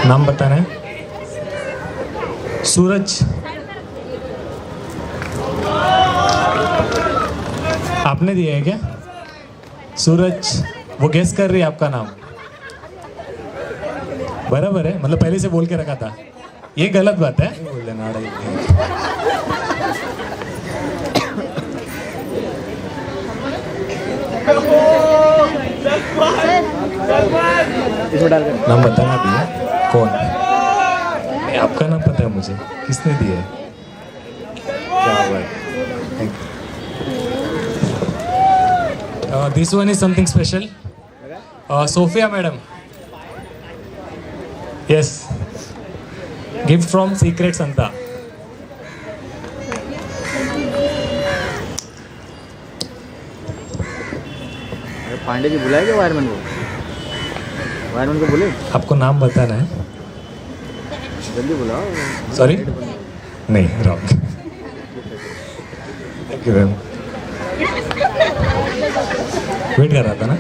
नाम बताना है। सूरज, आपने दिया है क्या? सूरज, वो गेस कर रही है आपका नाम। बराबर है, मतलब पहले से बोल के रखा था। ये गलत बात है, बोल देना। नाम बताना भैया, कौन? नहीं, आपका नाम पता है मुझे, किसने दिया है? क्या बात। This one is something special. Sophia madam, yes, gift from secret Santa. Pandey ji बुलाए क्या वायरमैन को? वायरमैन को बोले आपको नाम बताना है। जल्दी बुलाओ। सॉरी, नहीं, wrong. Thank you ma'am, wait कर रहा था ना।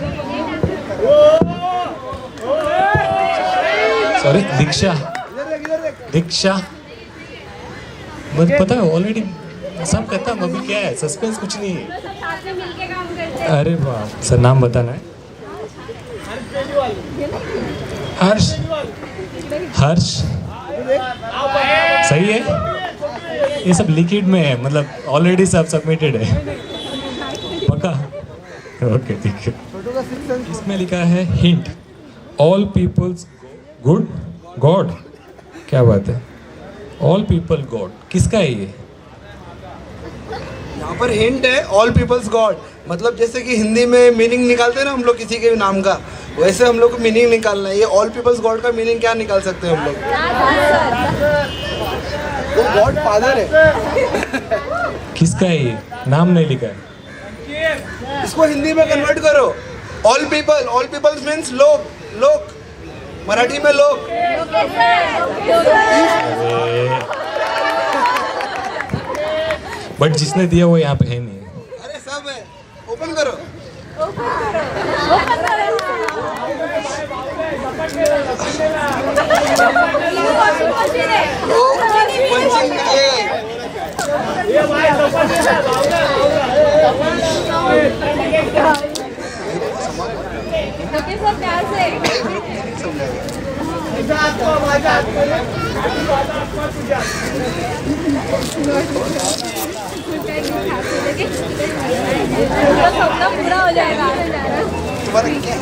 सॉरी, दीक्षा, दीक्षा, मुझे पता है ऑलरेडी, सब कहता हूँ। अभी क्या है, सस्पेंस कुछ नहीं है। अरे वाह सर, नाम बताना है। हर्ष, हर्ष, सही है। ये सब लिक्विड में है, मतलब ऑलरेडी सब सबमिटेड है। पक्का? ओके ठीक है। इसमें लिखा है hint, all peoples good God. क्या बात है, ऑल पीपल गॉड, किसका है ये? यहाँ पर हिंट है ऑल पीपल्स गॉड, मतलब जैसे कि हिंदी में मीनिंग निकालते हैं ना हम लोग किसी के भी नाम का, वैसे हम लोग को मीनिंग निकालना है। ये ऑल पीपल्स गॉड का मीनिंग क्या निकाल सकते हैं हम लोग? वो गॉड फादर है। किसका है ये? नाम नहीं लिखा है। इसको हिंदी में कन्वर्ट करो। ऑल पीपल्स मीन्स लोग, लोग, मराठी में लोग। बट जिसने दिया वो यहाँ पे है नहीं। अरे सब है, ओपन करो। पंचिंग सपना पूरा हो जाएगा। तुम्हारा क्या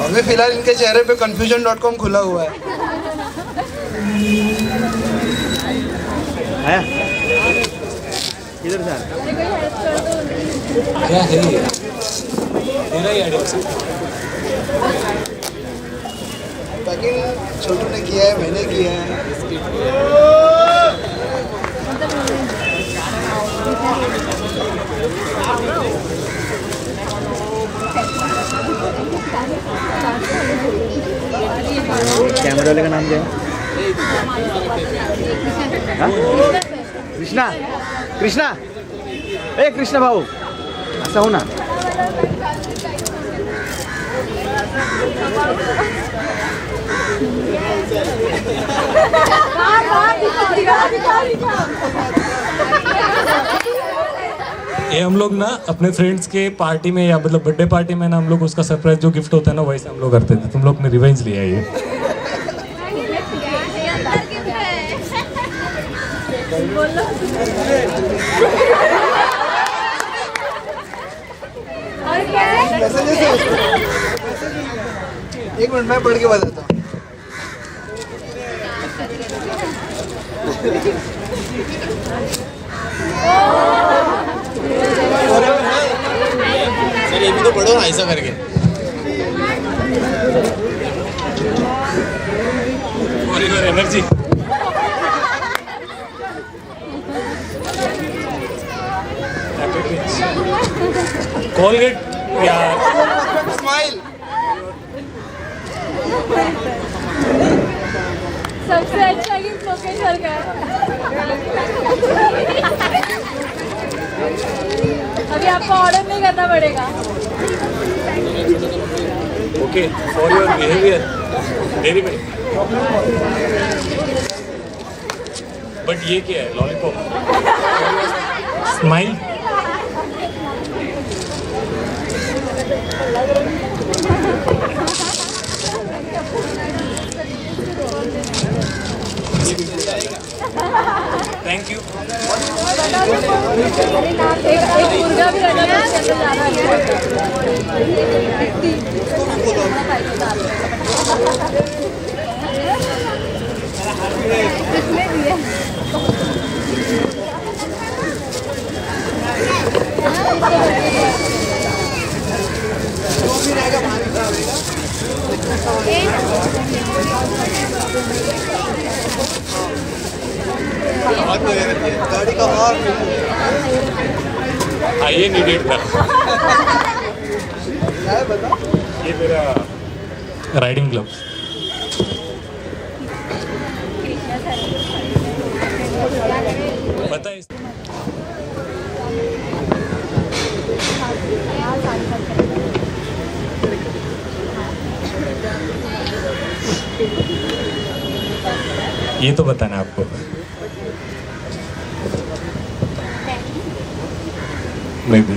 अभी फिलहाल इनके चेहरे पे confusion.com खुला हुआ है। आया इधर से क्या है ये? तेरा ही आइडिया। पैकिंग छोटू ने किया है, मैंने किया है। कैमरा वाले का नाम क्या है? हाँ? कृष्णा, कृष्णा, ए कृष्णा भाऊ, ऐसा हो ना। ये हम लोग ना अपने फ्रेंड्स के पार्टी में या मतलब बर्थडे पार्टी में ना हम लोग उसका सरप्राइज जो गिफ्ट होता है ना वैसे हम लोग करते थे। तुम लोग ने रिवेंज लिया ये। एक मिनट मैं पढ़ के बताता हूँ। सर ये भी तो पढ़ो ना ऐसा करके। एनर्जी कोलगेट यार, स्माइल। सबसे अच्छा गिफ्ट लोकेश सर का है। अभी आपको ऑर्डर नहीं करना पड़ेगा। Okay for your behaviour very very. But ये क्या है, लॉलीपॉप? स्माइल। Thank you. एक मुर्गा भी रहना था उसके अंदर ज़्यादा इसमें भी है। गाड़ी का और ये नीडेड था। ये मेरा राइडिंग ग्लव्स। पता है ये तो बताना आपको। May be.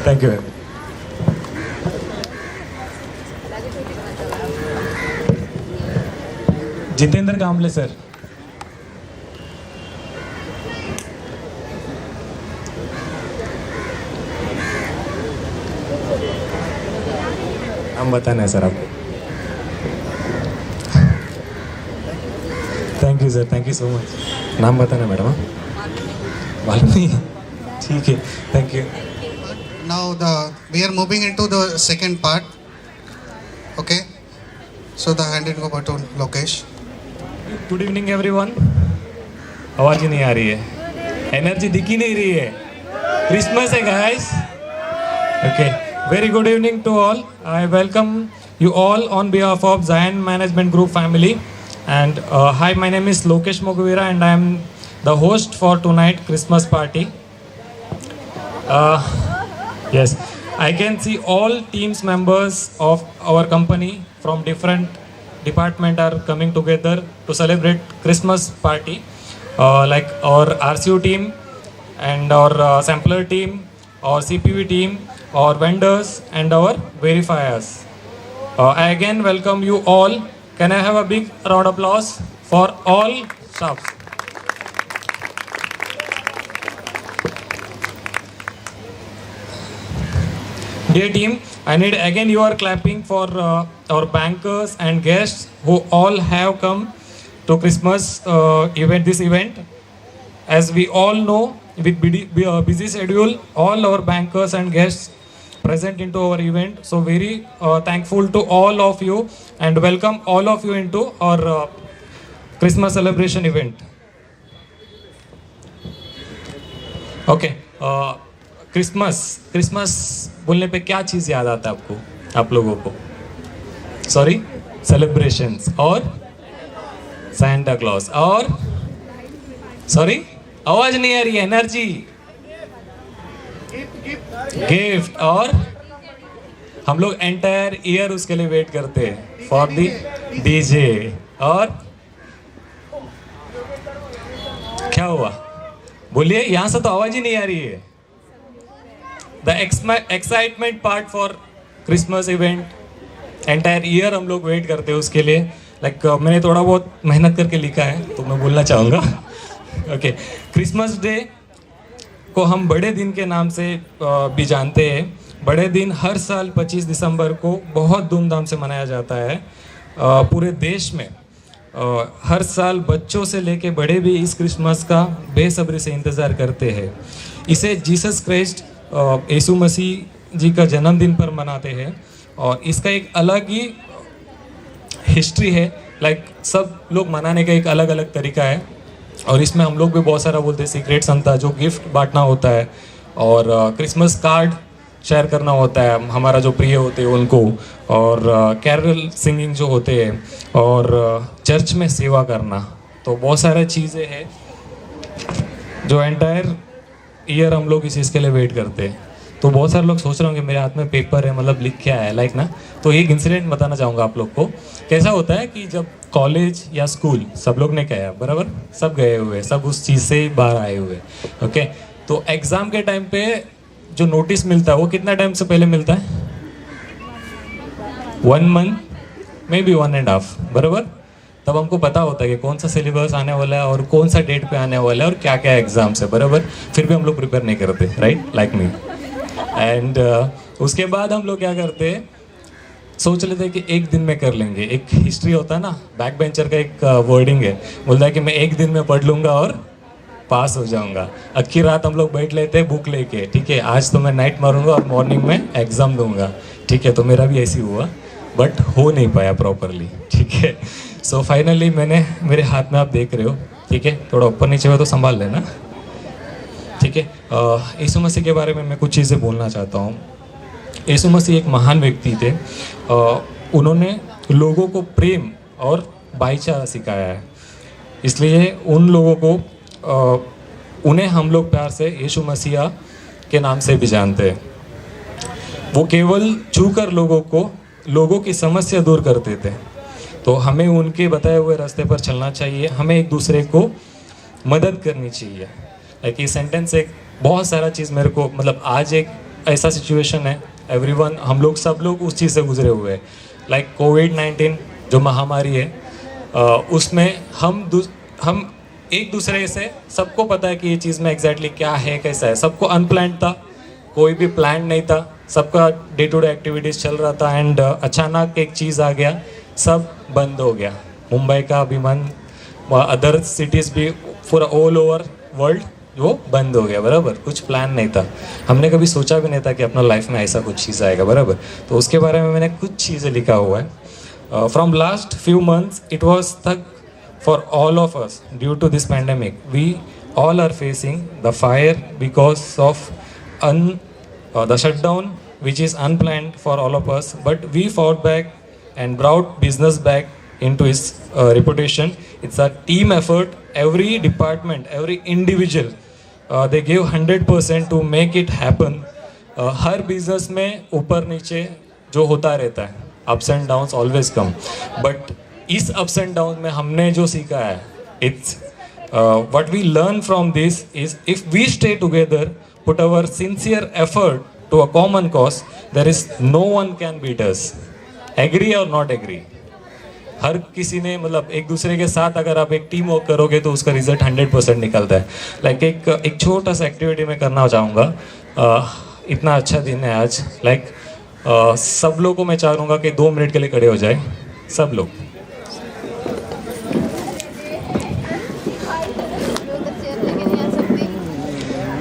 Thank you. Jitendra Kamle sir. हम बताना है सर आपको। Thank you sir, thank you so much. नाम बताना मैडम। हाँ मालूम नहीं है, ठीक है, thank you. Now we are moving into the second part. Okay, so the handing over to Lokesh. Good evening everyone. आवाज ही नहीं आ रही है, एनर्जी दिख ही नहीं रही है। क्रिसमस है guys. Okay, very good evening to all. I welcome you all on behalf of Zion Management Group family. And hi, my name is Lokesh Mogavira and I am the host for tonight Christmas party. Yes, I can see all teams members of our company from different department are coming together to celebrate Christmas party. Like our RCU team and our sampler team, our CPV team, our vendors and our verifiers. I again welcome you all. Can I have a big round of applause for all staffs? Dear team, I need again your clapping for our bankers and guests who all have come to Christmas this event. As we all know, with busy schedule, all our bankers and guests present into our event. So very thankful to all of you and welcome all of you into our Christmas celebration event. Okay, Christmas बोलने पे क्या चीज़ याद आता है आपको, आप लोगों को? सॉरी, सेलिब्रेशंस और सैंटा क्लॉज और सॉरी आवाज नहीं आ रही है, एनर्जी, गिफ्ट। और हम लोग एंटायर ईयर उसके लिए वेट करते हैं फॉर दी डीजे। और क्या हुआ बोलिए, यहां से तो आवाज ही नहीं आ रही है। The excitement part for Christmas event entire year हम लोग वेट करते हैं उसके लिए। लाइक मैंने थोड़ा बहुत मेहनत करके लिखा है तो मैं बोलना चाहूँगा। ओके, क्रिसमस डे को हम बड़े दिन के नाम से भी जानते हैं। बड़े दिन हर साल 25 दिसंबर को बहुत धूमधाम से मनाया जाता है पूरे देश में। हर साल बच्चों से लेके बड़े भी इस क्रिसमस का बेसब्री से इंतज़ार करते हैं। इसे जीसस क्राइस्ट यीशु मसीह जी का जन्मदिन पर मनाते हैं और इसका एक अलग ही हिस्ट्री है। लाइक सब लोग मनाने का एक अलग अलग तरीका है और इसमें हम लोग भी बहुत सारा बोलते हैं सीक्रेट संता, जो गिफ्ट बांटना होता है और क्रिसमस कार्ड शेयर करना होता है हमारा जो प्रिय होते हैं उनको, और कैरल सिंगिंग जो होते हैं, और चर्च में सेवा करना। तो बहुत सारी चीज़ें हैं जो एंटायर ईयर हम लोग इस चीज़ के लिए वेट करते हैं। तो बहुत सारे लोग सोच रहे होंगे मेरे हाथ में पेपर है, मतलब लिख क्या है, लाइक ना। तो एक इंसिडेंट बताना चाहूँगा आप लोग को। कैसा होता है कि जब कॉलेज या स्कूल सब लोग ने किया बराबर, सब गए हुए, सब उस चीज़ से बाहर आए हुए, ओके। तो एग्ज़ाम के टाइम पे जो नोटिस मिलता है वो कितना टाइम से पहले मिलता है? 1 मंथ, मे बी 1.5, बराबर। तब हमको पता होता है कि कौन सा सिलेबस आने वाला है और कौन सा डेट पे आने वाला है और क्या क्या एग्जाम्स है, बराबर। फिर भी हम लोग प्रिपेयर नहीं करते, राइट, लाइक मी। एंड उसके बाद हम लोग क्या करते हैं, सोच लेते हैं कि एक दिन में कर लेंगे। एक हिस्ट्री होता है ना, बैक बेंचर का एक वर्डिंग है, बोलता है कि मैं एक दिन में पढ़ लूँगा और पास हो जाऊँगा। अक्की रात हम लोग बैठ लेते हैं बुक लेके, ठीक है, आज तो मैं नाइट मारूंगा और मॉर्निंग में एग्ज़ाम दूंगा, ठीक है। तो मेरा भी ऐसी हुआ, बट हो नहीं पाया प्रॉपरली, ठीक है। सो फाइनली मैंने, मेरे हाथ में आप देख रहे हो, ठीक है, थोड़ा ऊपर नीचे हुआ तो संभाल लेना, ठीक है। यीशु मसीह के बारे में मैं कुछ चीज़ें बोलना चाहता हूँ। यीशु मसीह एक महान व्यक्ति थे। उन्होंने लोगों को प्रेम और भाईचारा सिखाया है, इसलिए उन लोगों को उन्हें हम लोग प्यार से यीशु मसीह के नाम से भी जानते हैं। वो केवल छूकर लोगों की समस्या दूर करते थे। तो हमें उनके बताए हुए रास्ते पर चलना चाहिए, हमें एक दूसरे को मदद करनी चाहिए। लाइक ये सेंटेंस एक बहुत सारा चीज़ मेरे को, मतलब आज एक ऐसा सिचुएशन है, एवरीवन, हम लोग सब लोग उस चीज़ से गुजरे हुए हैं। लाइक कोविड-19 जो महामारी है, उसमें हम एक दूसरे से, सबको पता है कि ये चीज़ में एग्जैक्टली क्या है, कैसा है। सबको अनप्लान्ड था, कोई भी प्लान नहीं था, सबका डे टू डे एक्टिविटीज़ चल रहा था। एंड अचानक एक चीज़ आ गया, सब बंद हो गया। मुंबई का विमान, अदर सिटीज़ भी, पूरा ऑल ओवर वर्ल्ड वो बंद हो गया, बराबर। कुछ प्लान नहीं था, हमने कभी सोचा भी नहीं था कि अपना लाइफ में ऐसा कुछ चीज़ आएगा, बराबर। तो उसके बारे में मैंने कुछ चीज़ें लिखा हुआ है। From last few months it was थक for all of us due to this pandemic. We all are facing the fire because of the shutdown, which is unplanned for all of us, but we fought back and brought business back into its reputation. It's a team effort. Every department, every individual, they gave 100% to make it happen. Her business में ऊपर नीचे जो होता रहता है, ups and downs always come, but इस ups and down में हमने जो सीखा है, it's what we learn from this is if we stay together, put our sincere effort to a common cause, there is no one can beat us. Agree और not agree, हर किसी ने, मतलब एक दूसरे के साथ अगर आप एक टीम वर्क करोगे तो उसका रिजल्ट 100% निकलता है। लाइक एक छोटा सा एक्टिविटी मैं करना चाहूँगा। इतना अच्छा दिन है आज, लाइक सब लोगों को मैं चाहूँगा कि 2 मिनट के लिए खड़े हो जाए, सब लोग।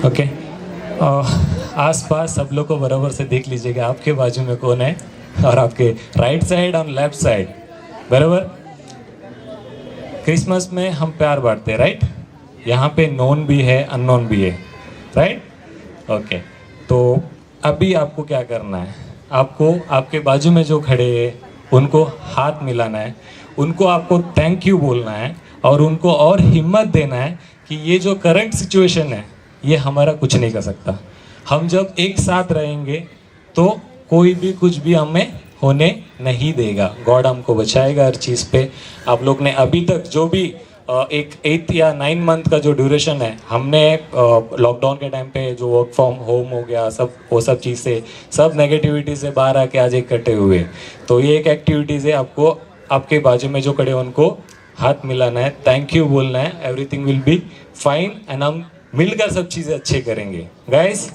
ओके, आसपास सब लोग को बराबर से देख लीजिएगा, आपके बाजू में कौन है और आपके राइट साइड और लेफ्ट साइड, बराबर। क्रिसमस में हम प्यार बांटते हैं, राइट। यहाँ पे नोन भी है, अननोन भी है, राइट। ओके, तो अभी आपको क्या करना है, आपको आपके बाजू में जो खड़े हैं उनको हाथ मिलाना है, उनको आपको थैंक यू बोलना है और उनको और हिम्मत देना है कि ये जो करंट सिचुएशन है ये हमारा कुछ नहीं कर सकता। हम जब एक साथ रहेंगे तो कोई भी कुछ भी हमें होने नहीं देगा। गॉड हमको बचाएगा हर चीज़ पे। आप लोग ने अभी तक जो भी एक 8 या 9 मंथ का जो ड्यूरेशन है, हमने लॉकडाउन के टाइम पे जो वर्क फ्रॉम होम हो गया, सब वो सब चीज़ से, सब नेगेटिविटी से बाहर आके आज इकट्ठे हुए। तो ये एक एक्टिविटीज़ है, आपको आपके बाजू में जो खड़े उनको हाथ मिलाना है, थैंक यू बोलना है, everything will be fine and हम मिलकर सब चीज़ें अच्छे करेंगे। गाइस,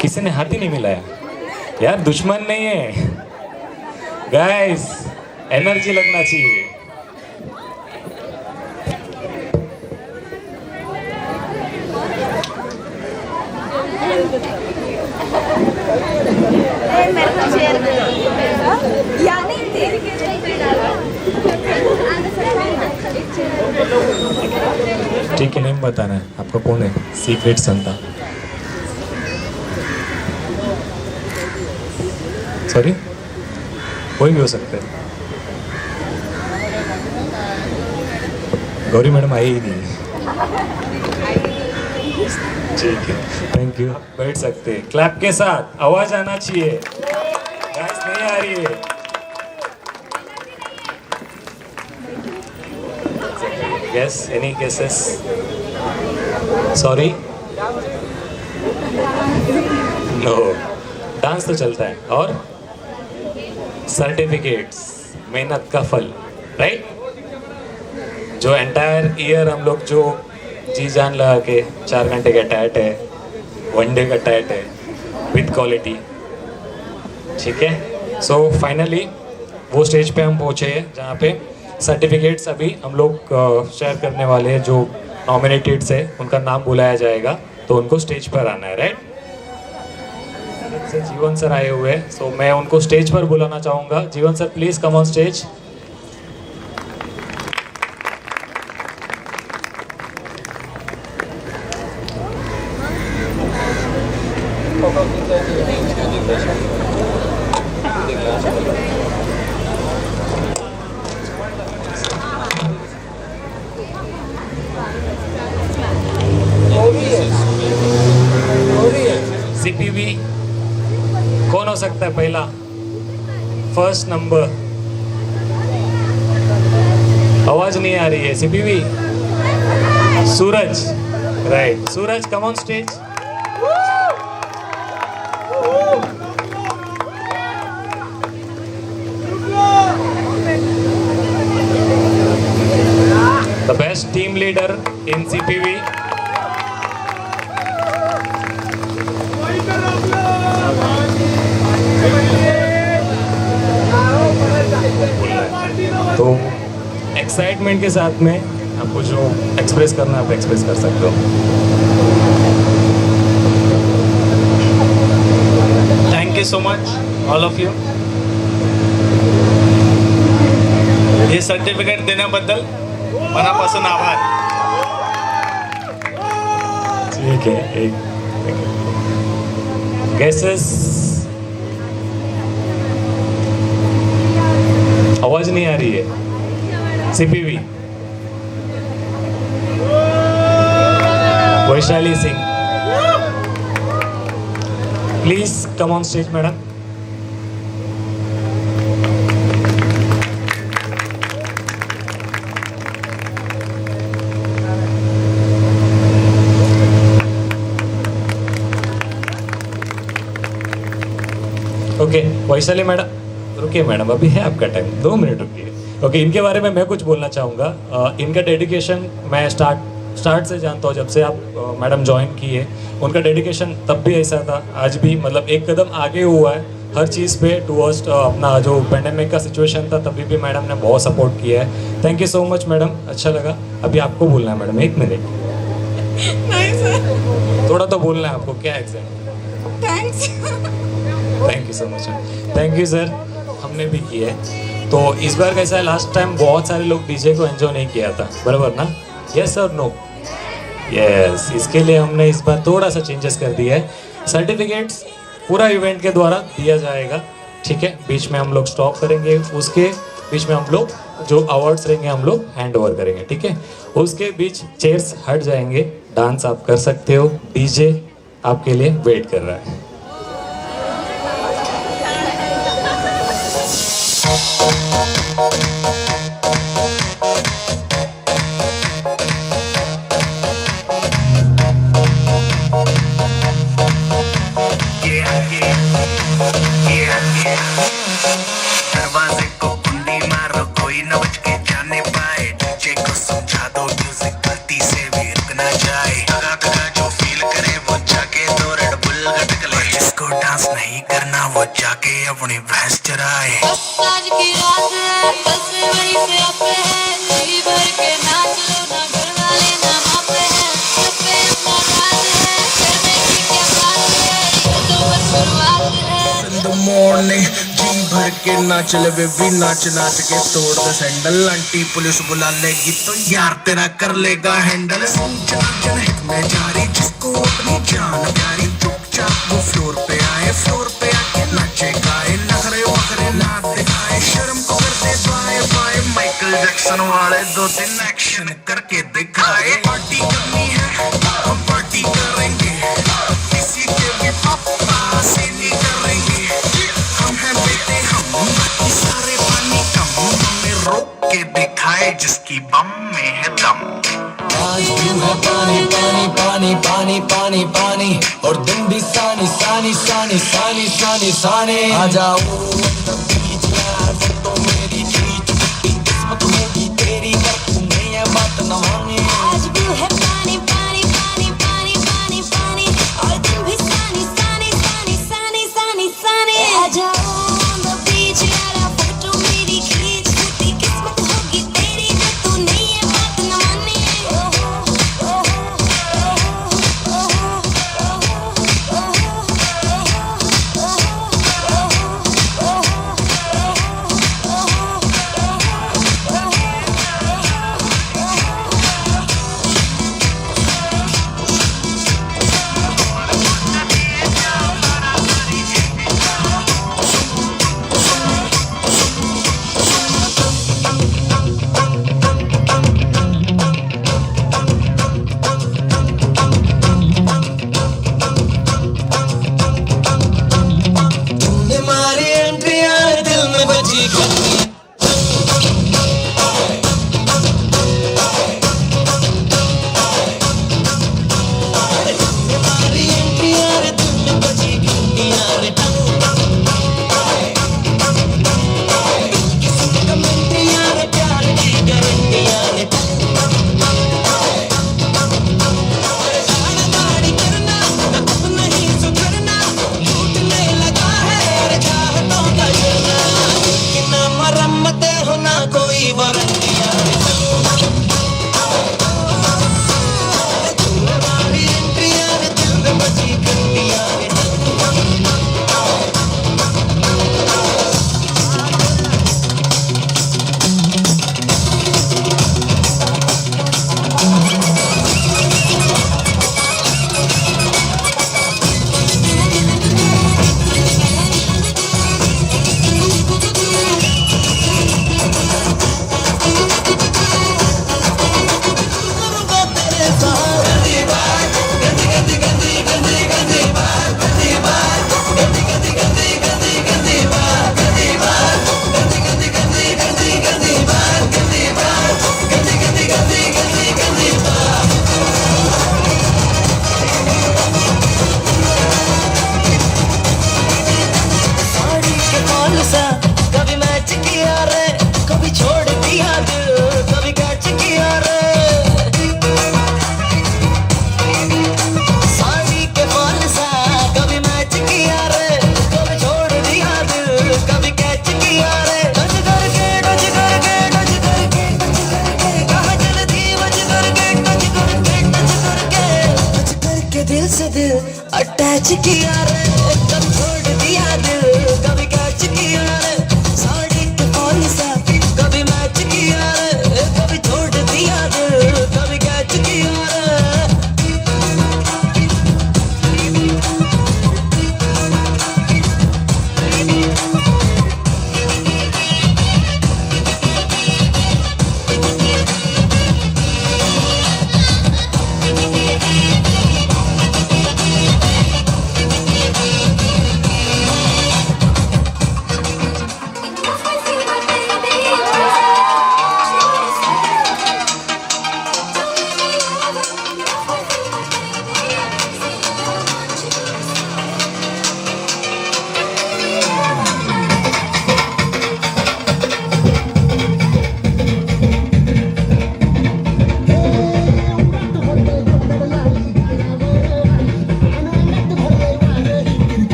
किसी ने हाथ ही नहीं मिलाया यार, दुश्मन नहीं है गाइस, एनर्जी लगना चाहिए। मेरे को शेयर यानी ठीक है, नेम बताना है आपका कौन है, सीक्रेट संता। सॉरी, कोई भी हो सकता है। गौरी मैडम आई ही नहीं। ठीक है, थैंक यू। बैठ सकते हैं। क्लैप के साथ आवाज आना चाहिए। गाइस नहीं आ रही है। Yes, any guesses? Sorry? No. Dance तो चलता है और सर्टिफिकेट्स, मेहनत का फल, राइट? जो एंटायर ईयर हम लोग जो जी जान लगा के 4 घंटे का टैट है, 1 डे का टैट है, विद क्वालिटी, ठीक है? सो फाइनली वो स्टेज पे हम पहुँचे हैं जहाँ पे सर्टिफिकेट्स अभी हम लोग शेयर करने वाले हैं। जो नॉमिनेटेड्स है उनका नाम बुलाया जाएगा, तो उनको स्टेज पर आना है, राइट? से जीवन सर आए हुए हैं, सो मैं उनको स्टेज पर बुलाना चाहूँगा। जीवन sir please come on stage. CPV कौन हो सकता है पहला? First number. आवाज नहीं आ रही है। CPV Suraj, right? Suraj come on stage. The best team leader in CPV. तो एक्साइटमेंट के साथ में आपको जो एक्सप्रेस करना है आप एक्सप्रेस कर सकते हो। Thank you so much all of you, हे सर्टिफिकेट देण्याबद्दल मनापासून आभार। ठीक है, एक गैसेस, आवाज नहीं आ रही है। CPV Vaishali Singh, please come on stage madam. Okay Vaishali madam, रुकिए मैडम, अभी है आपका टाइम, 2 मिनट रुकिए। ओके, इनके बारे में मैं कुछ बोलना चाहूँगा। इनका डेडिकेशन मैं स्टार्ट से जानता हूँ, जब से आप मैडम ज्वाइन किए। उनका डेडिकेशन तब भी ऐसा था, आज भी मतलब एक कदम आगे हुआ है हर चीज़ पे टूवर्ड्स अपना जो पेंडेमिक का सिचुएशन था, तभी भी मैडम ने बहुत सपोर्ट किया है। Thank you so much madam, अच्छा लगा। अभी आपको बोलना है मैडम, 1 मिनट। नहीं सर, थोड़ा तो बोलना है आपको, क्या exact? Thanks. Thank you so much. Thank you sir, हमने भी किया है। तो इस बार कैसा है, लास्ट टाइम बहुत सारे लोग डीजे को एंजॉय नहीं किया था, बराबर ना? यस और नो? यस, इसके लिए हमने इस बार थोड़ा सा चेंजेस कर दिया है। सर्टिफिकेट्स पूरा इवेंट के द्वारा दिया जाएगा, ठीक है? बीच में हम लोग स्टॉप करेंगे, उसके बीच में हम लोग जो अवार्ड्स रहेंगे हम लोग हैंड ओवर करेंगे, ठीक है? उसके बीच चेयर्स हट जाएंगे, डांस आप कर सकते हो, डीजे आपके लिए वेट कर रहा है। दरवाजे को कुंडी मारो, कोई न बच के जाने पाए। डीजे को समझा दो, म्यूजिक गलती से भी रुक ना जाए। लगा कगा जो फील करे वो जाके दो रेड बुल गटक ले। जिसको डांस नहीं करना वो जाके अपनी भैंस चराए। आज की रात है, बस वहीं पे अपने हैं। जी भर के नाच लो, ना घर वाले ना मापे हैं। सब पे अपना राज है, करने की क्या बात है, ये तो बस शुरुआत है। In the morning, G भर के नाच ले बेबी, नाच नाच के तोड़ दे सैंडल। आंटी पुलिस बुला लेगी तो यार तेरा कर लेगा हैंडल। जनहित में जारी जिसको अपनी जान प्यारी, चुपचाप वो फ्लोर पे आए, फ्लोर पे आके नाचे गाए, नखरे वखरे ना दिखाए, शर्म को कर दे बाय बाय। माइकल जैक्सन वाले 2-3 एक्शन करके दिखाए। पार्टी करनी है हम पार्टी करेंगे, किसी के भी पापा से नहीं करेंगे। हम हैं बेटे हम, बाकी सारे पानी कम, हमें रोक के दिखाए जिसकी बम में है दम। आज क्यों है पानी पानी पानी पानी पानी पानी, और दिन भी सानी सानी सानी सानी सानी सानी। आ जाओ बीच यार, फोटो मेरी खींच, किस्मत होगी तेरी कर तूने ये बात न मानी। आज भी है पानी पानी पानी पानी पानी पानी, और दिन भी सानी सानी सानी सानी सानी सानी। आ जाओ on the beach यारा, फोटो मेरी खींच, टूटी किस्मत होगी तेरी जो तूने ये बात न मानी। तुम्हारी एंट्री आए दिल में बजी घंटी। तुम्हारी एंट्री आए दिल में बजी घंटियां रे टंग। किसी कमेंटियां रे प्यार की गारंटियां रे टंग। दाढ़ी करना अब नहीं सुधरना, लूटने लगा है रे चाहतों का जलना। कि ना मरम्मत हो ना कोई वारंटियां रे टंग। तुम्हारी एंट्री आए दिल में बजी घंटियां रे टंग। करूंगा तेरे साथ गंदी बात, गंदी गंदी गंदी गंदी गंदी बात, गंदी बात, गंदी गंदी गंदी गंदी गंदी बात, गंदी बात, गंदी गंदी गंदी गंदी गंदी बात, गंदी बात, गंदी गंदी गंदी गंदी गंदी बात। साड़ी के फॉल सा कभी मैच किया रे, कभी छोड़ दिया दिल, कभी कैच किया रे। साड़ी के फॉल सा कभी मैच किया रे, कभी छोड़ दिया दिल, कभी कैच किया रे। टच करके टच करके टच करके टच करके, कहाँ जल्दी बच करके टच करके टच करके टच करके दिल से दिल अटैच किया रे। कभी छोड़ दिया दिल, कभी कैच किया रे। साड़ी के फॉल सा कभी मैच किया रे, कभी छोड़ दिया दिल, कभी कैच किया रे।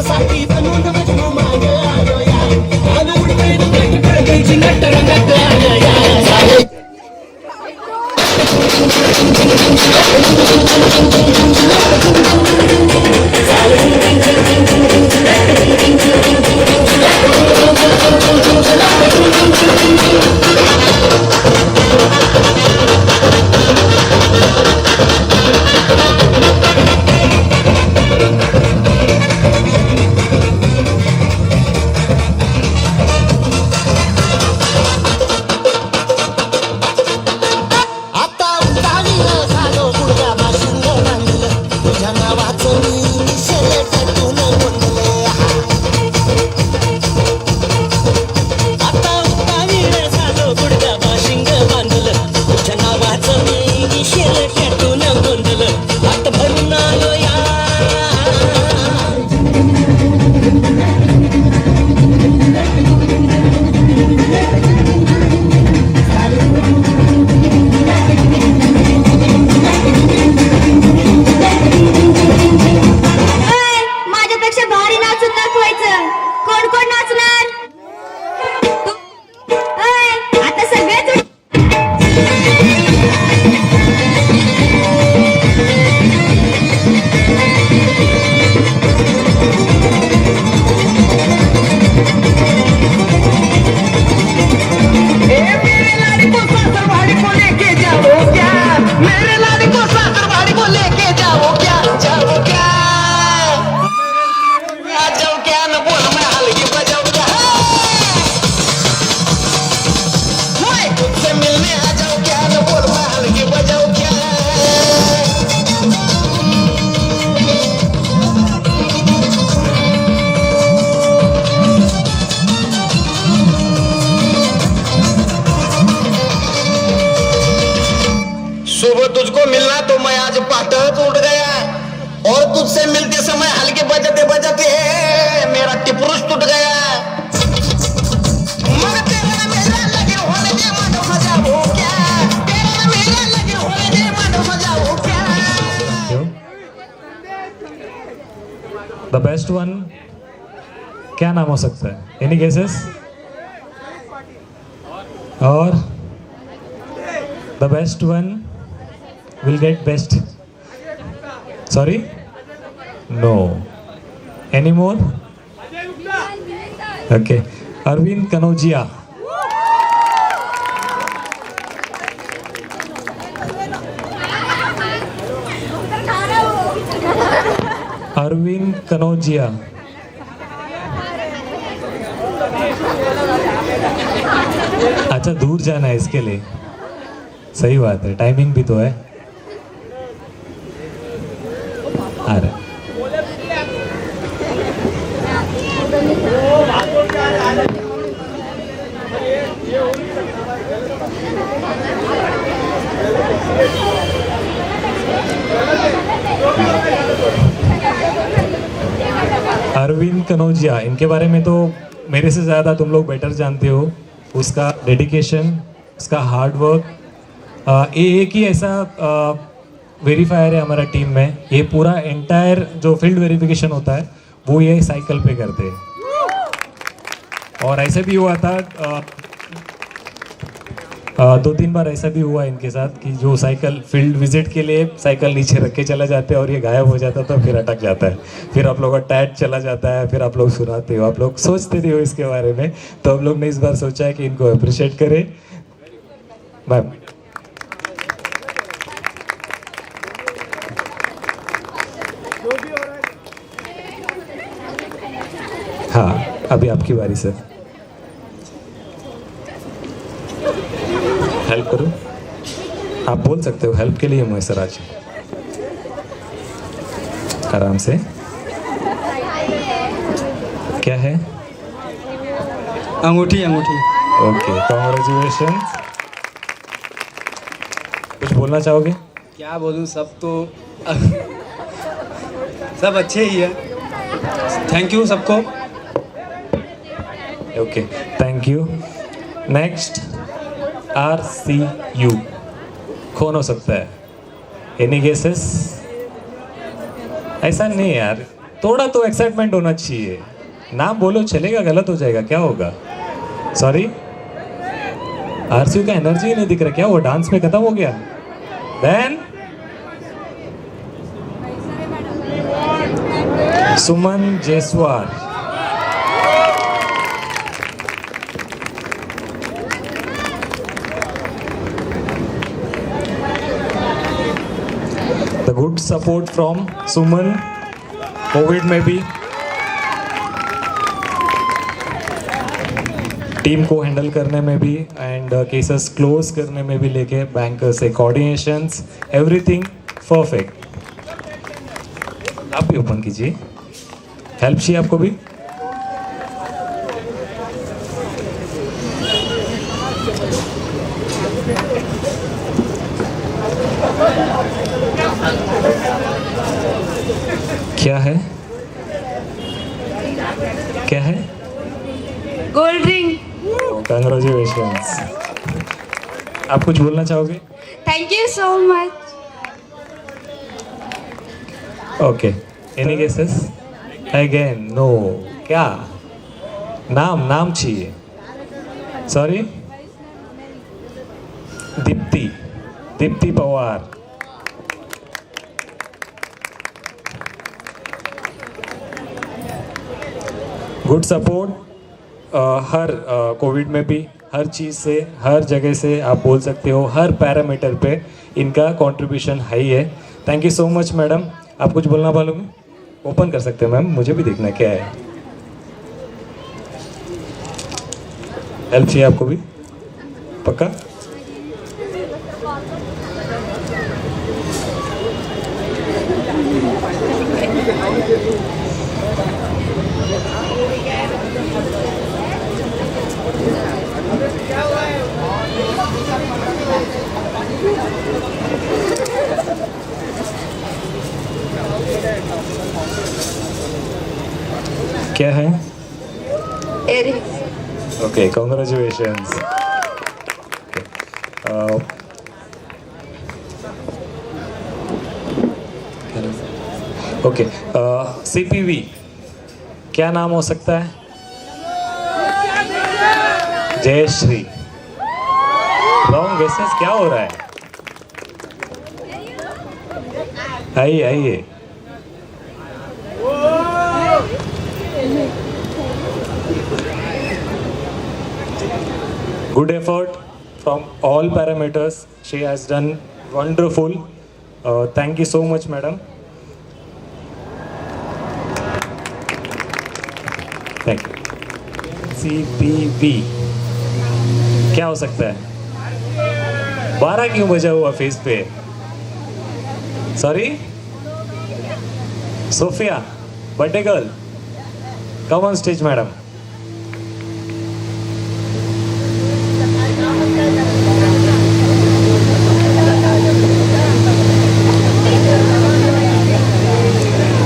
साठी बनवून माझ्या नट रंगत आया साले आता उतावील झालो गुडघा बाशिंग बांधलं तुझ्या नावाचं मी मिशेल टटून बोलले आता उतावील झालो गुडघा बाशिंग बांधलं तुझ्या नावाचं मी मिशेल टटून बोललं हात भरून आलो या माझ्यापेक्षा भारी नाचून दाखवायचं कोण कोण नाचणार आता सगळेच मेरे लाड़ी को सासरवाड़ी को लेके जाओ क्या मेरे लाड़ी को सासरवाड़ी को लेके जाओ क्या जाओ क्या आ जाओ क्या न बोल मैं हलगी बजाओ क्या मैं तुझसे मिलने आ जाओ क्या न बोल मैं हलगी बजाओ क्या सुबह तुझको मिलना तो मैं आज पाटक उठ गया और तुझसे मिलते समय हल्के बजाते बजाते मेरा टिपरुस टूट गया मन तेरा मेरा लगे होने दे मानो सजाओ क्या तेरा मेरा लगे होने दे मानो सजाओ क्या द बेस्ट वन क्या नाम हो सकता है? Any guesses? और the best one will get best. Sorry? No. Any more? Okay. Arvind Kanojia. Arvind Kanojia. अच्छा दूर जाना है इसके लिए. सही बात है, टाइमिंग भी तो है. आ रहा अरविंद कनौजिया, इनके बारे में तो मेरे से ज़्यादा तुम लोग बेटर जानते हो. उसका डेडिकेशन, उसका हार्ड वर्क. ये एक ही ऐसा वेरीफायर है हमारा टीम में. ये पूरा एंटायर जो फील्ड वेरिफिकेशन होता है वो ये साइकिल पे करते हैं. और ऐसे भी हुआ था 2-3 बार ऐसा भी हुआ इनके साथ कि जो साइकिल फील्ड विजिट के लिए साइकिल नीचे रख के चला जाते हैं और ये गायब हो जाता तो फिर अटक जाता है. फिर आप लोगों का टैट चला जाता है, फिर आप लोग सुनाते हो, आप लोग सोचते नहीं हो इसके बारे में. तो हम लोग ने इस बार सोचा है कि इनको अप्रिशिएट करें. मैम हाँ, अभी आपकी बारी सर. हेल्प करूं? आप बोल सकते हो, हेल्प के लिए मैं सर आज. आराम से. क्या है? अंगूठी अंगूठी. Okay, congratulation. कुछ बोलना चाहोगे? क्या बोलूं, सब तो सब अच्छे ही है. थैंक यू सबको. Okay, thank you. Next RCU कौन हो सकता है? Any guesses? ऐसा नहीं यार, थोड़ा तो एक्साइटमेंट होना चाहिए. नाम बोलो चलेगा, गलत हो जाएगा, क्या होगा? सॉरी. आरसीयू का एनर्जी ही नहीं दिख रहा क्या? वो डांस में खत्म हो गया? Then Suman Jaiswal. The good support from Suman, Covid में भी टीम को हैंडल करने में भी एंड केसेस क्लोज करने में भी लेके बैंक से कोऑर्डिनेशंस एवरीथिंग परफेक्ट. आप भी ओपन कीजिए. हेल्प चाहिए आपको भी? क्या है? क्या है? Gold ring. कंग्रेचुलेशंस. आप कुछ बोलना चाहोगे? Thank you so much. Okay. Any guesses? Again no. क्या नाम चाहिए? Sorry. Deepti Pawar. Good support. हर कोविड में भी हर चीज़ से हर जगह से आप बोल सकते हो हर पैरामीटर पे इनका कंट्रीब्यूशन हाई है. Thank you so much madam. आप कुछ बोलना मालूम है? ओपन कर सकते हो मैम. मुझे भी देखना क्या है. हेल्प चाहिए आपको भी? पक्का? क्या है? ओके. कॉन्ग्रेचुलेशंस. ओके. सीपीवी क्या नाम हो सकता है? जयश्री. Wrong guesses. क्या हो रहा है? आइए. Good effort from all parameters. She has done wonderful. Thank you so much, madam. Thank you. CPV क्या हो सकता है? 12 क्यों बजा हुआ फेस पे? Sorry. Sophia birthday girl. Come on stage madam.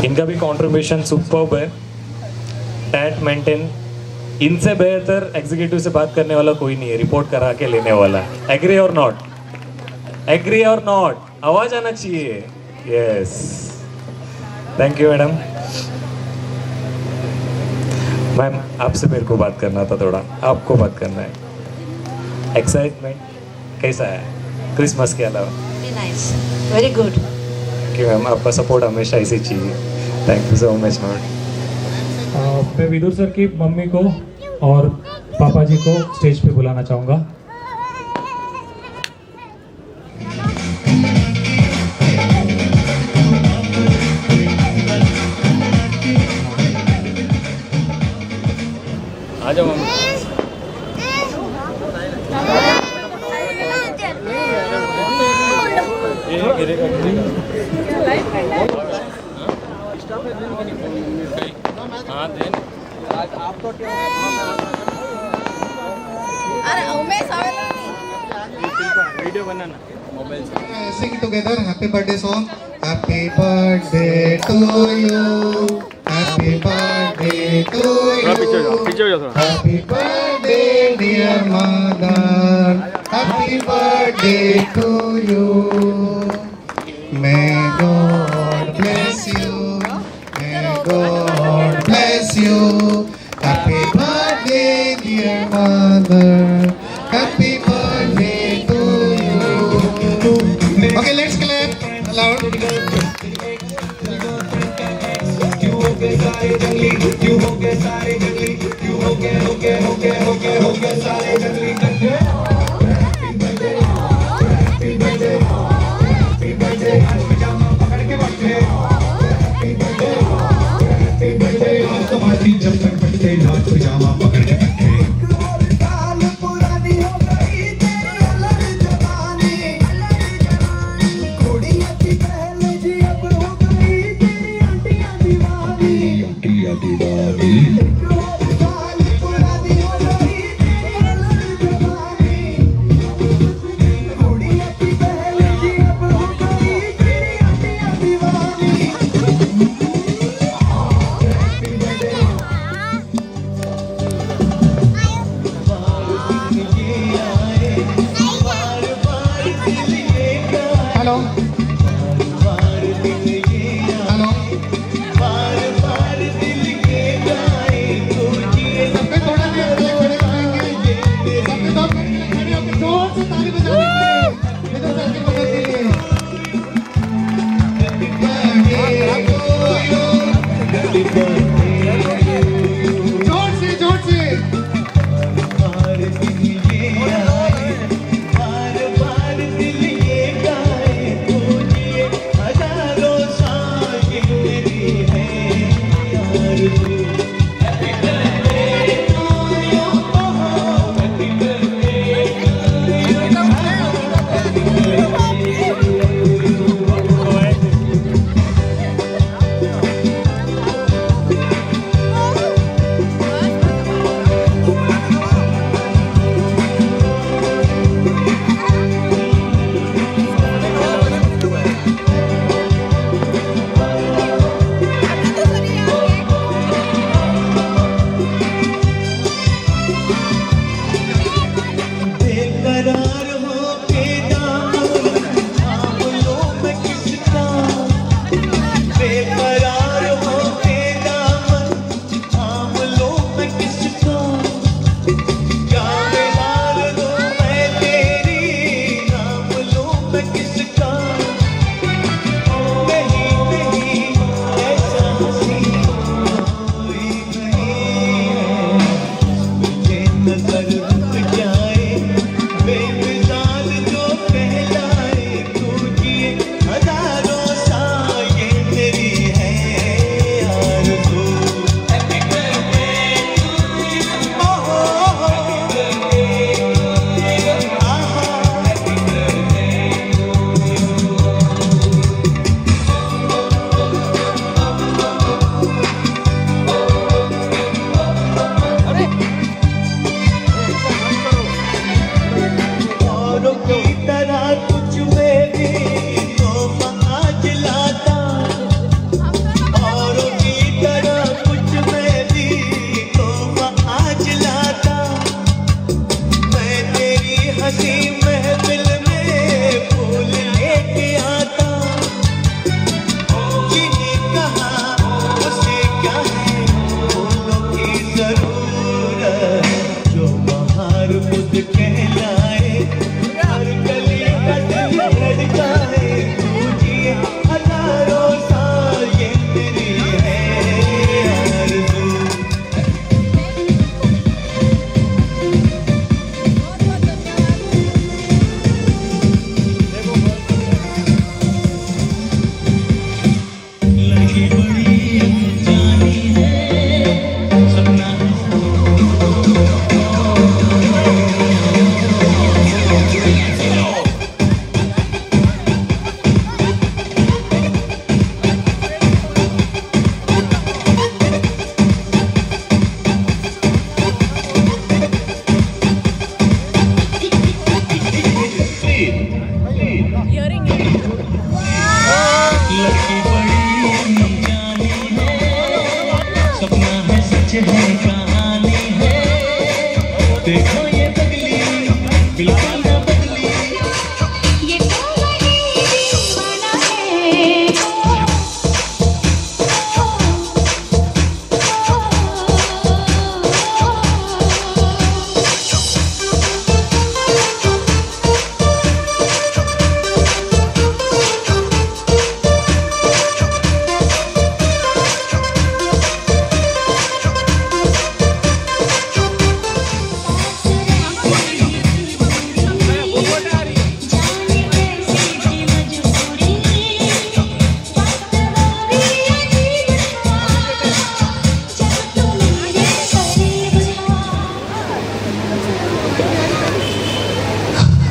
इनका भी कंट्रीब्यूशन सुपर्ब है. That maintain. इनसे बेहतर एग्जीक्यूटिव से बात करने वाला कोई नहीं है. रिपोर्ट करा के लेने वाला. एग्री और नॉट? एग्री और नॉट? आवाज आना चाहिए. Yes. Thank you madam. Ma'am आपसे मेरे को बात करना था थोड़ा. आपको बात करना है. एक्साइटमेंट कैसा है क्रिसमस के अलावा? Nice. Very good. Thank you ma'am. आपका सपोर्ट हमेशा ऐसे ही चाहिए. Thank you so much ma'am. मैं विदुर सर की मम्मी को और पापा जी को स्टेज पे बुलाना चाहूँगा. आ जाओ मम्मी. हाँ देन. आप तो वीडियो बनाना मोबाइल से. Sing together happy birthday song. Happy birthday to you. Happy birthday to you. पीछे हो जाओ. Happy birthday dear mother. Happy birthday to you. May God bless you. May God bless you. Happy birthday dear mother. Happy birthday. गए सारे जंगली, क्यों हो गए हो गए हो गए हो गए हो गए सारे जंगली इकट्ठे। Happy birthday happy birthday happy birthday, आज पजामा पकड़ के बैठे। हैप्पी बर्थडे आज तो पार्टी जब तक बैठे, आज पजामा पकड़ के बैठे।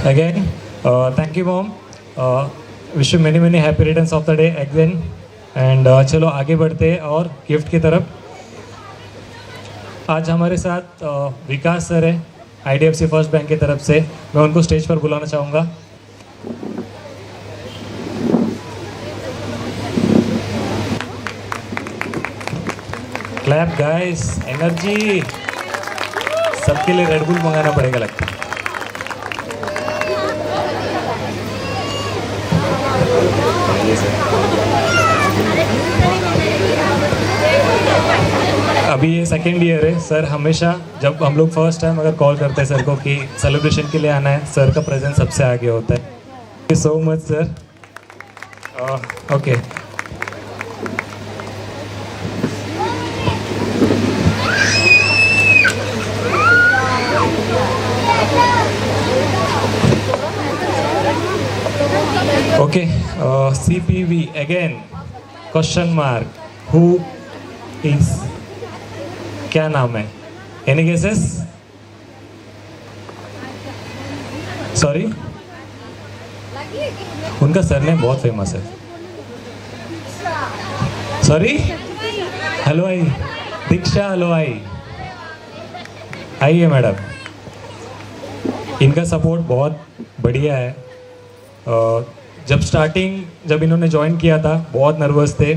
Again, thank you mom. Wish you many many happy returns of the day again. And चलो आगे बढ़ते हैं और गिफ्ट की तरफ. आज हमारे साथ विकास सर है IDFC फर्स्ट बैंक की तरफ से. मैं उनको स्टेज पर बुलाना चाहूँगा. Clap guys, energy. सबके लिए रेड बुल मंगाना पड़ेगा लगता है. अभी ये सेकेंड ईयर है. सर हमेशा जब हम लोग फर्स्ट टाइम अगर कॉल करते हैं सर को कि सेलिब्रेशन के लिए आना है, सर का प्रेजेंस सबसे आगे होता है. Thank you so much sir. Okay, okay. CPV again question mark. Who is, क्या नाम है? Any guesses? सॉरी, उनका सरनेम बहुत फेमस है. सॉरी, हलवाई. दीक्षा हलवाई. आइए मैडम. इनका सपोर्ट बहुत बढ़िया है. जब इन्होंने ज्वाइन किया था बहुत नर्वस थे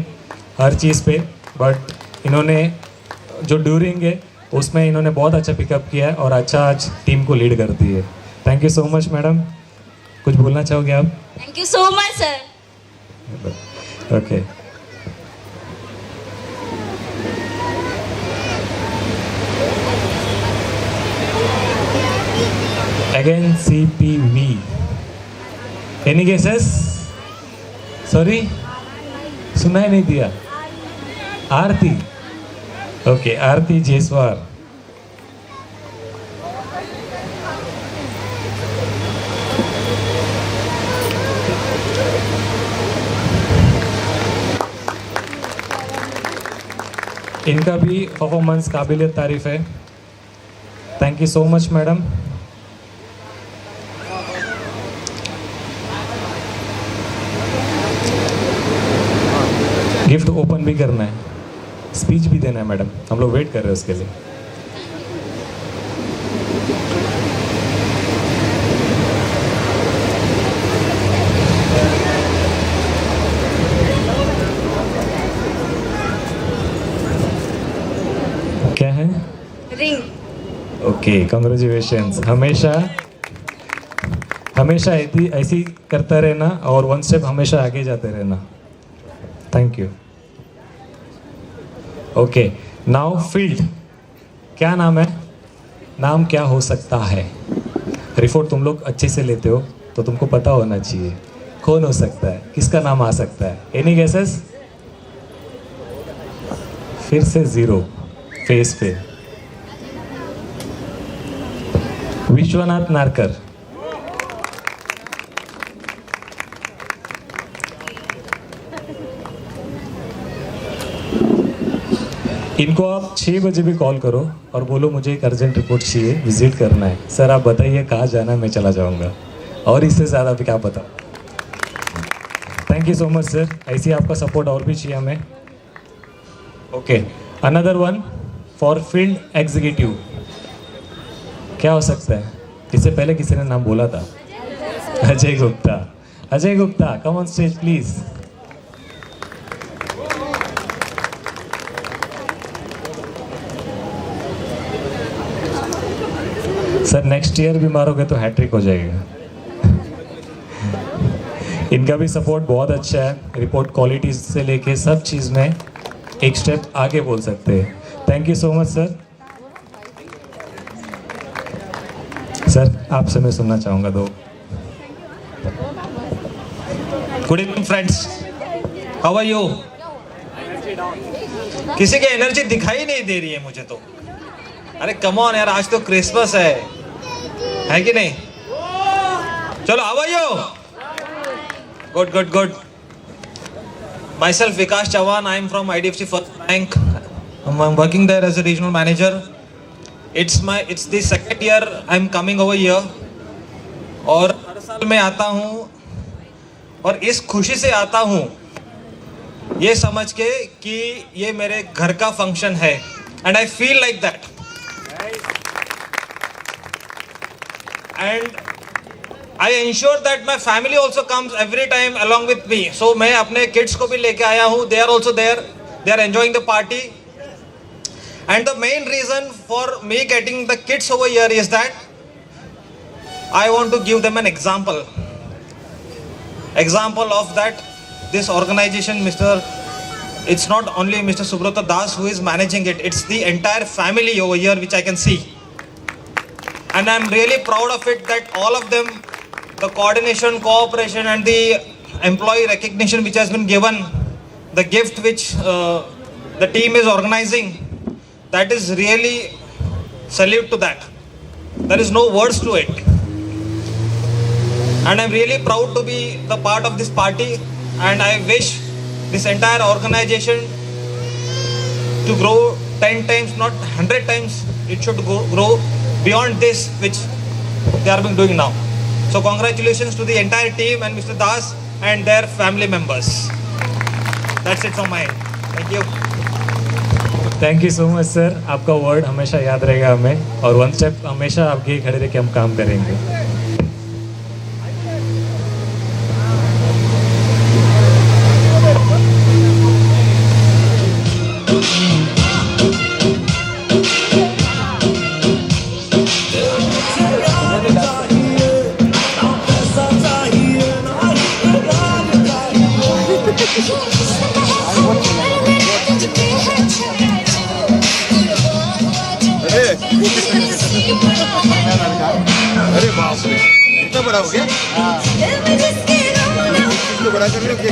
हर चीज़ पे, बट इन्होंने जो ड्यूरिंग है उसमें इन्होंने बहुत अच्छा पिकअप किया है और अच्छा आज टीम को लीड करती है. Thank you so much madam. कुछ बोलना चाहोगे आप? Thank you so much sir. Okay. Again CPV. Any guesses? Sorry, सुना ही नहीं दिया. आरती. ओके, आरती जेसवार. इनका भी परफॉर्मेंस काबिलियत तारीफ है. Thank you so much madam. Gift open भी करना है, स्पीच भी देना है मैडम. हम लोग वेट कर रहे हैं उसके लिए. क्या है? रिंग. Okay, congratulations. हमेशा ऐसी करता रहना और वन स्टेप हमेशा आगे जाते रहना. Thank you. Okay, now field. क्या नाम है? नाम क्या हो सकता है? रिपोर्ट तुम लोग अच्छे से लेते हो तो तुमको पता होना चाहिए कौन हो सकता है, किसका नाम आ सकता है. Any guesses? फिर से 0 फेस पे. विश्वनाथ नारकर. इनको आप 6 बजे भी कॉल करो और बोलो मुझे एक अर्जेंट रिपोर्ट चाहिए, विजिट करना है. सर आप बताइए कहाँ जाना है, मैं चला जाऊँगा. और इससे ज़्यादा भी क्या पता. Thank you so much sir. ऐसी आपका सपोर्ट और भी चाहिए हमें. Okay, another one for field executive. क्या हो सकता है? इससे पहले किसी ने नाम बोला था. अजय गुप्ता. अजय गुप्ता, कम on stage please. Sir next year भी मारोगे तो हैट्रिक हो जाएगा. इनका भी सपोर्ट बहुत अच्छा है. रिपोर्ट क्वालिटी से लेके सब चीज़ में एक स्टेप आगे बोल सकते हैं. Thank you so much sir. Sir आपसे मैं सुनना चाहूँगा 2. Good evening friends, how are you? किसी की एनर्जी दिखाई नहीं दे रही है मुझे तो. अरे कम ऑन यार, आज तो क्रिसमस है कि नहीं? चलो, how are you? Good good good. Myself Vikas Chavan. I am from IDFC First Bank. I'm working there as a regional manager. It's the second year I'm coming over here. और साल में आता हूँ और इस खुशी से आता हूँ ये समझ के कि ये मेरे घर का फंक्शन है and I feel like that and I ensure that my family also comes every time along with me. So मैं अपने किड्स को भी लेके आया हूँ. They are also there, they are enjoying the party. And the main reason for me getting the kids over here is that I want to give them an example of that. This organization, it's not only Mr. Subrata Das who is managing it, it's the entire family over here which I can see. And I'm really proud of it that all of them, the coordination, cooperation and the employee recognition which has been given, the gift which the team is organizing, that is really salute to that. There is no words to it. And I'm really proud to be the part of this party, and I wish this entire organization to grow 10 times, not 100 times. It should grow beyond this which they are been doing now. So congratulations to the entire team and Mr. Das and their family members. That's it from my end. Thank you. Thank you so much sir. आपका word हमेशा याद रहेगा हमें, और one step हमेशा आपके खड़े रह के हम काम करेंगे. अरे बाप रे, इतना बड़ा हो गया? इसको बड़ा कर लो क्या?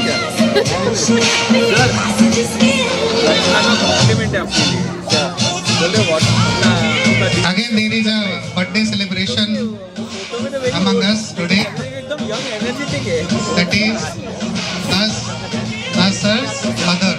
कॉम्प्लीमेंट है आपके लिए. बोले what? Again, there is a birthday celebration among us today. That is Nasser's mother.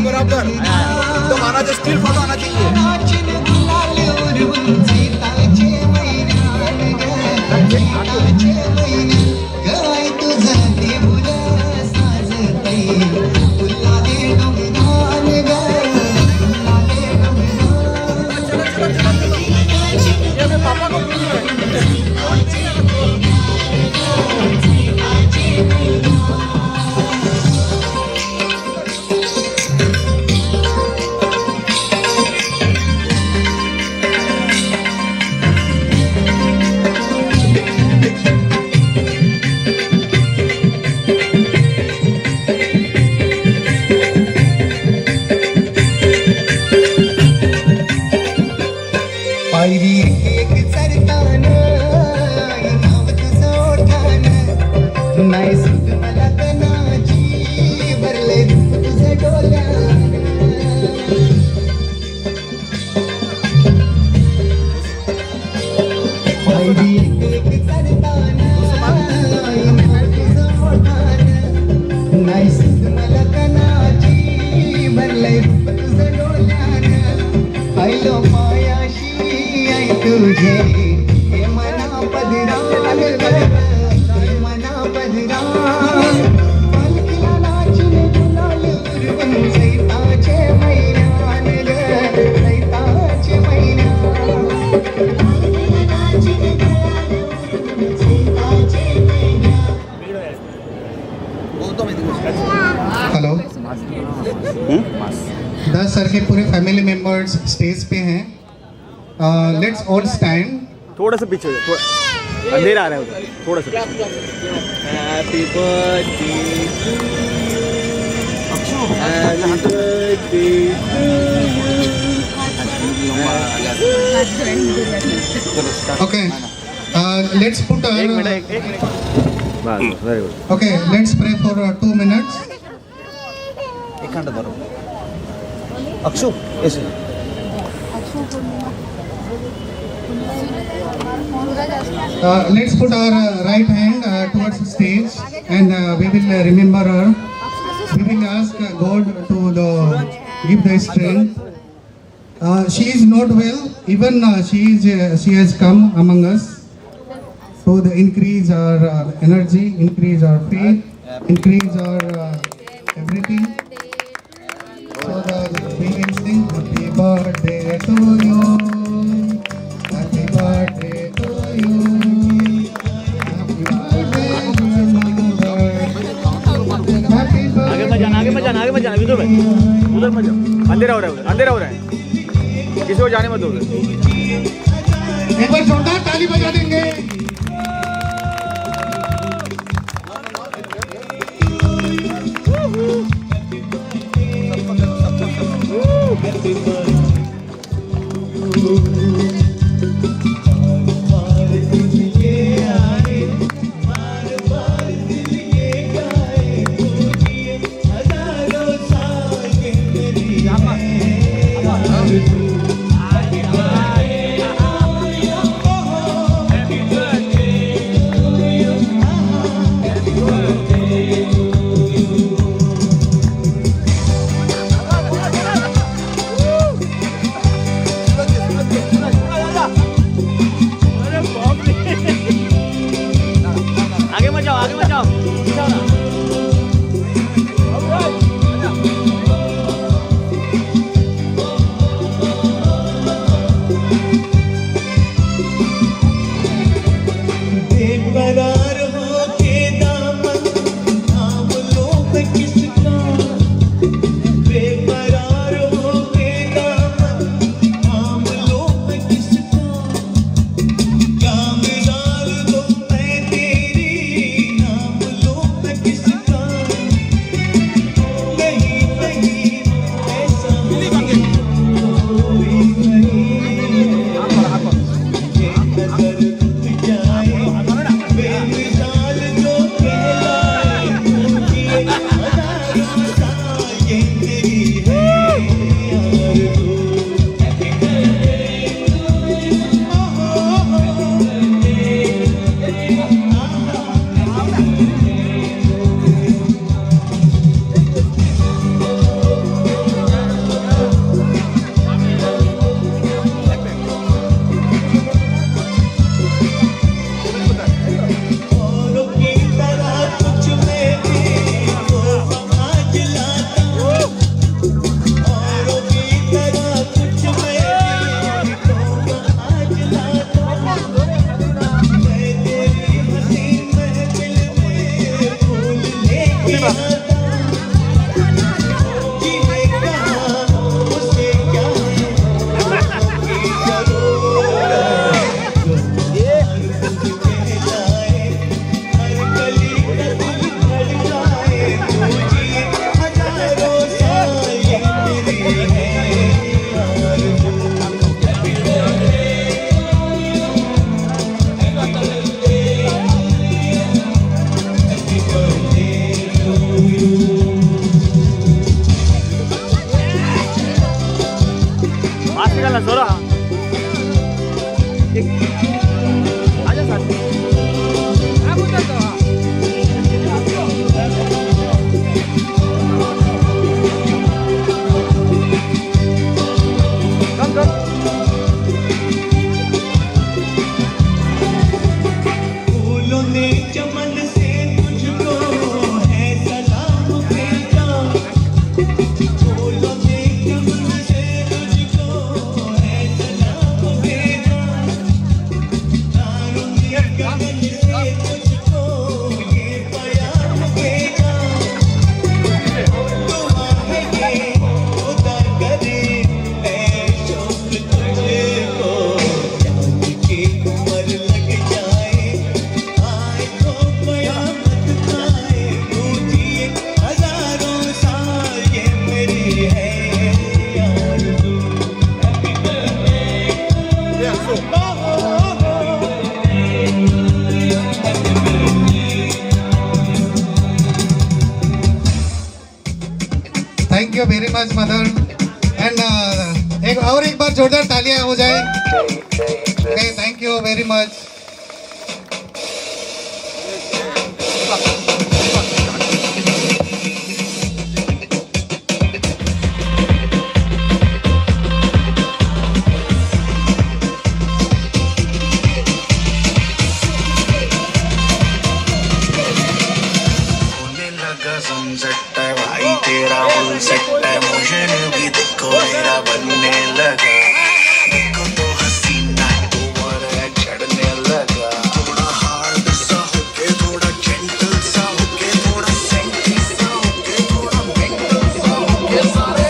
बराबर तो हमारा जो स्टिल फोटो आना चाहिए. फैमिली मेंबर्स स्टेज पे हैं. Let's all stand. थोड़ा सा पीछे हो जाओ, थोड़ा अंधेरा आ रहा है उधर, थोड़ा सा. Happy birthday to you, happy birthday Okay. Let's put our. एक मिनट. बस very good. Okay. Let's pray for 2 minutes. एक घंटा करो. अक्षु ऐसे. Let's put our right hand towards the stage, and we will remember her. We will ask God to give the strength. She is not well. Even she has come among us to increase our energy, increase our faith, increase our everything. So that we will sing Happy Birthday to you. Happy birthday to you. Happy birthday, dear mother. Happy birthday. आगे मत जाना विदुर में. उधर मत जाओ. अंधेरा हो रहा है. किसी को जाने मत दो उधर. एक बार जोरदार ताली बजा देंगे. मच मदर एंड एक बार जोरदार तालियां हो जाए. Okay, thank you very much. Sunset है भाई तेरा फुल सेट है मोशन भी देखो मेरा बनने लगा देखो तो हसीना ओवर है चढ़ने लगा थोड़ा हार्ड सा होके थोड़ा जेंटल सा होके थोड़ा सेंटी सा होके थोड़ा मेंटल सा होके सारे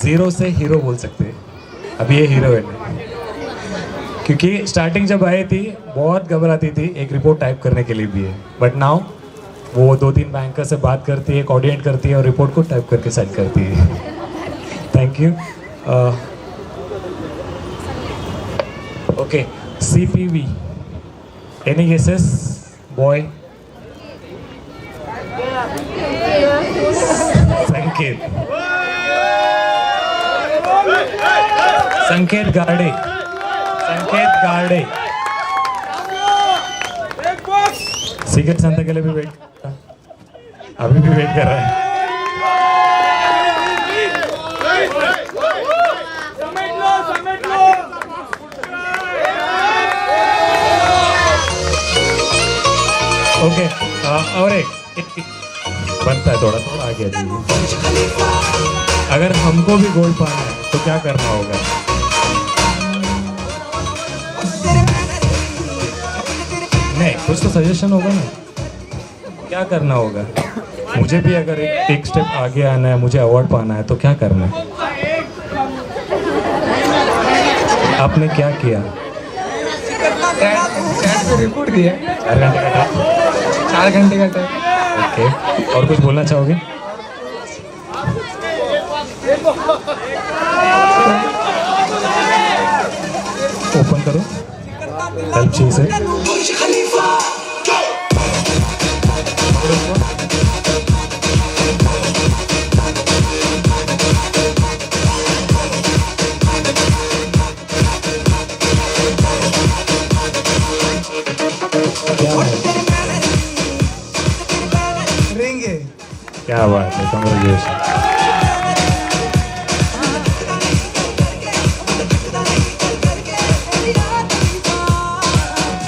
0 से हीरो बोल सकते हैं. अभी ये हीरोइन है क्योंकि स्टार्टिंग जब आई थी बहुत घबराती थी एक रिपोर्ट टाइप करने के लिए भी है, बट नाउ वो 2-3 बैंकर से बात करती है, कोऑर्डिनेट करती है और रिपोर्ट को टाइप करके सेंड करती है. Thank you. Okay, CPV. Any guesses boy? संकेत. संकेत गाड़े. संकेत गाड़े. सिगरेट संता के लिए भी वेट, अभी भी वेट कर रहा है. ओके, और एक बनता है थोड़ा थोड़ा आगे आ जाइए. अगर हमको भी गोल्ड पाना है तो क्या करना होगा? नहीं, कुछ तो सजेशन होगा ना, क्या करना होगा? मुझे भी अगर एक स्टेप आगे आना है, मुझे अवार्ड पाना है तो क्या करना है? आपने क्या किया? रिपोर्ट दिया. 4 घंटे का टाइम. ओके, और कुछ बोलना चाहोगे? ओपन करो, हेल्प चाहिए सर. क्या बात है, congratulation.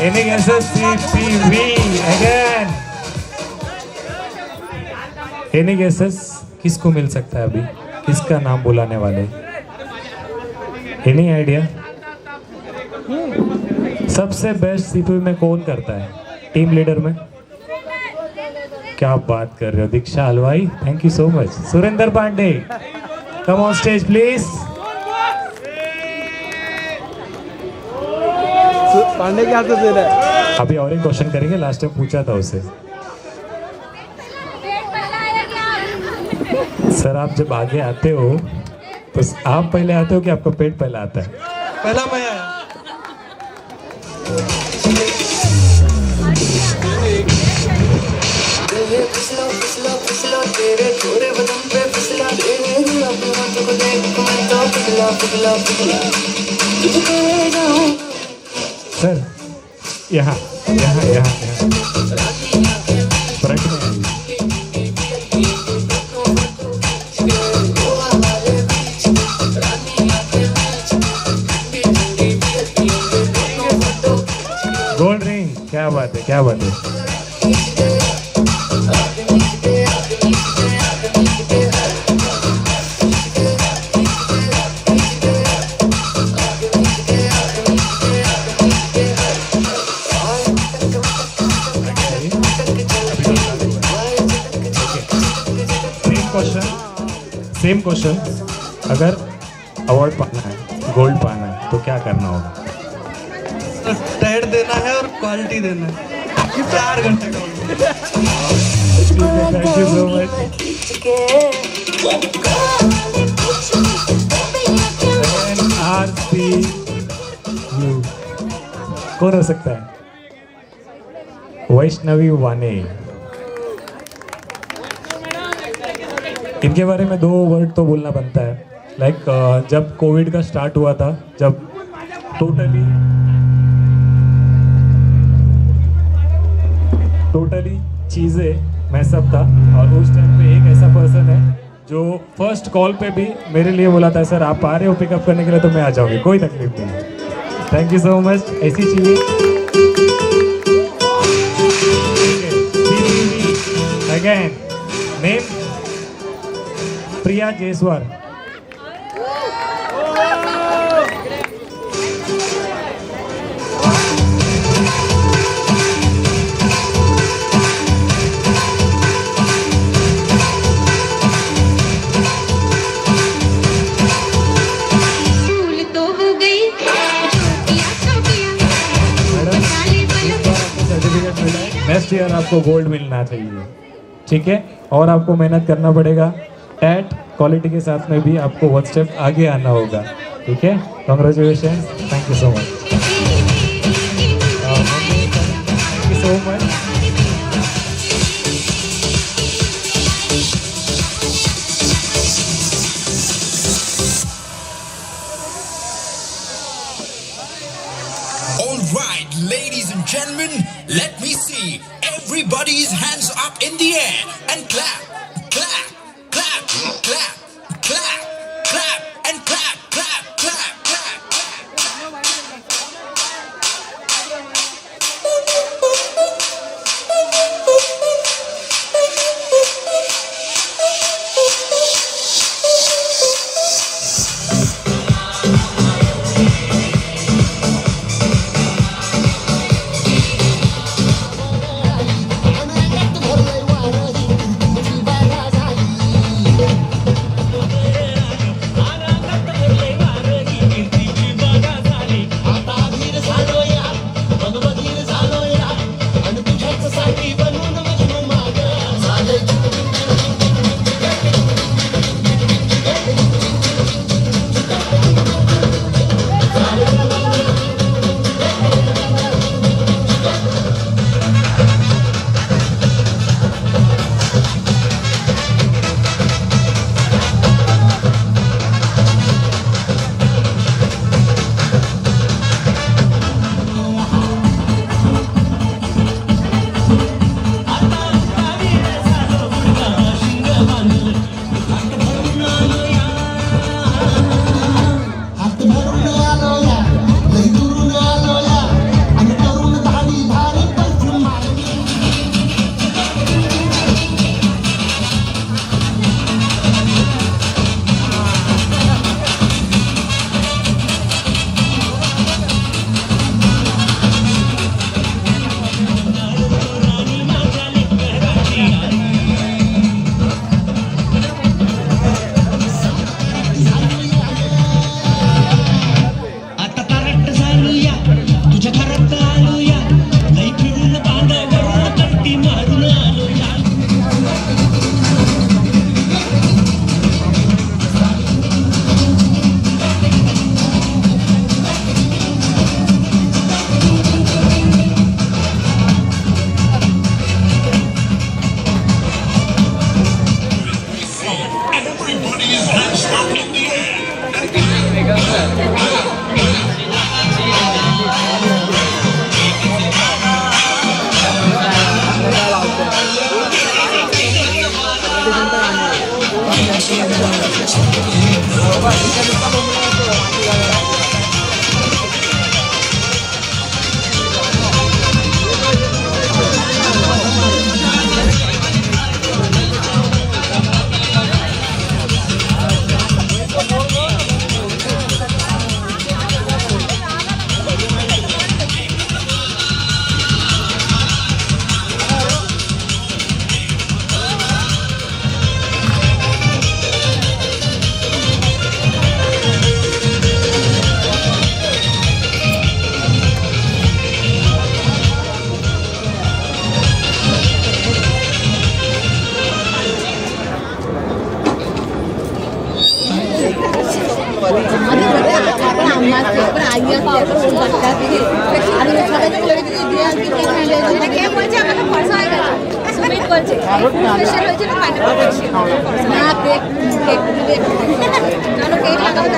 Any guesses? CPV again. Any guesses? किसको मिल सकता है अभी? किसका नाम बुलाने वाले? Any idea? सबसे बेस्ट CPV में कौन करता है? टीम लीडर में? क्या बात कर रहे हो Diksha Halwai. Thank you so much. Surendra Pandey, come on stage please. Pandey क्या तो दे रहा है. अभी और एक क्वेश्चन करेंगे, लास्ट टाइम पूछा था उसे. सर आप जब आगे आते हो तो आप पहले आते हो कि आपका पेट पहले आता है? पहला मैं आया. सर यहाँ यहाँ यहाँ फ्रंट में आइए. गोल्ड रिंग, क्या बात है, क्या बात है. सेम क्वेश्चन, अगर अवार्ड पाना है, गोल्ड पाना है तो क्या करना होगा? टाइट देना है और क्वालिटी देना है. 4 घंटे का. Thank you so much. RCU कौन हो सकता है? वैष्णवी वाने। इनके बारे में 2 वर्ड तो बोलना बनता है। लाइक जब कोविड का स्टार्ट हुआ था, जब टोटली चीज़ें मैसअप था, और उस टाइम पे एक ऐसा पर्सन है जो फर्स्ट कॉल पे भी मेरे लिए बोला था, सर आप आ रहे हो पिकअप करने के लिए तो मैं आ जाऊँगी, कोई तकलीफ नहीं। Thank you so much. ऐसी चीज़ें अगेन नेम प्रिया जयसवाल। नेक्स्ट ईयर आपको गोल्ड मिलना चाहिए, ठीक है? और आपको मेहनत करना पड़ेगा। टैट क्वालिटी के साथ में भी आपको 1 स्टेप आगे आना होगा, ठीक है? Congratulation, thank you so much. Thank you so much. All right, ladies and gentlemen, let me see everybody's hands up in the air and clap, clap, clap, clap, clap, clap, and clap, clap, clap, clap. Sumit বলছে special হয়েছিল pineapple না cake cake কেন cake লাগাবো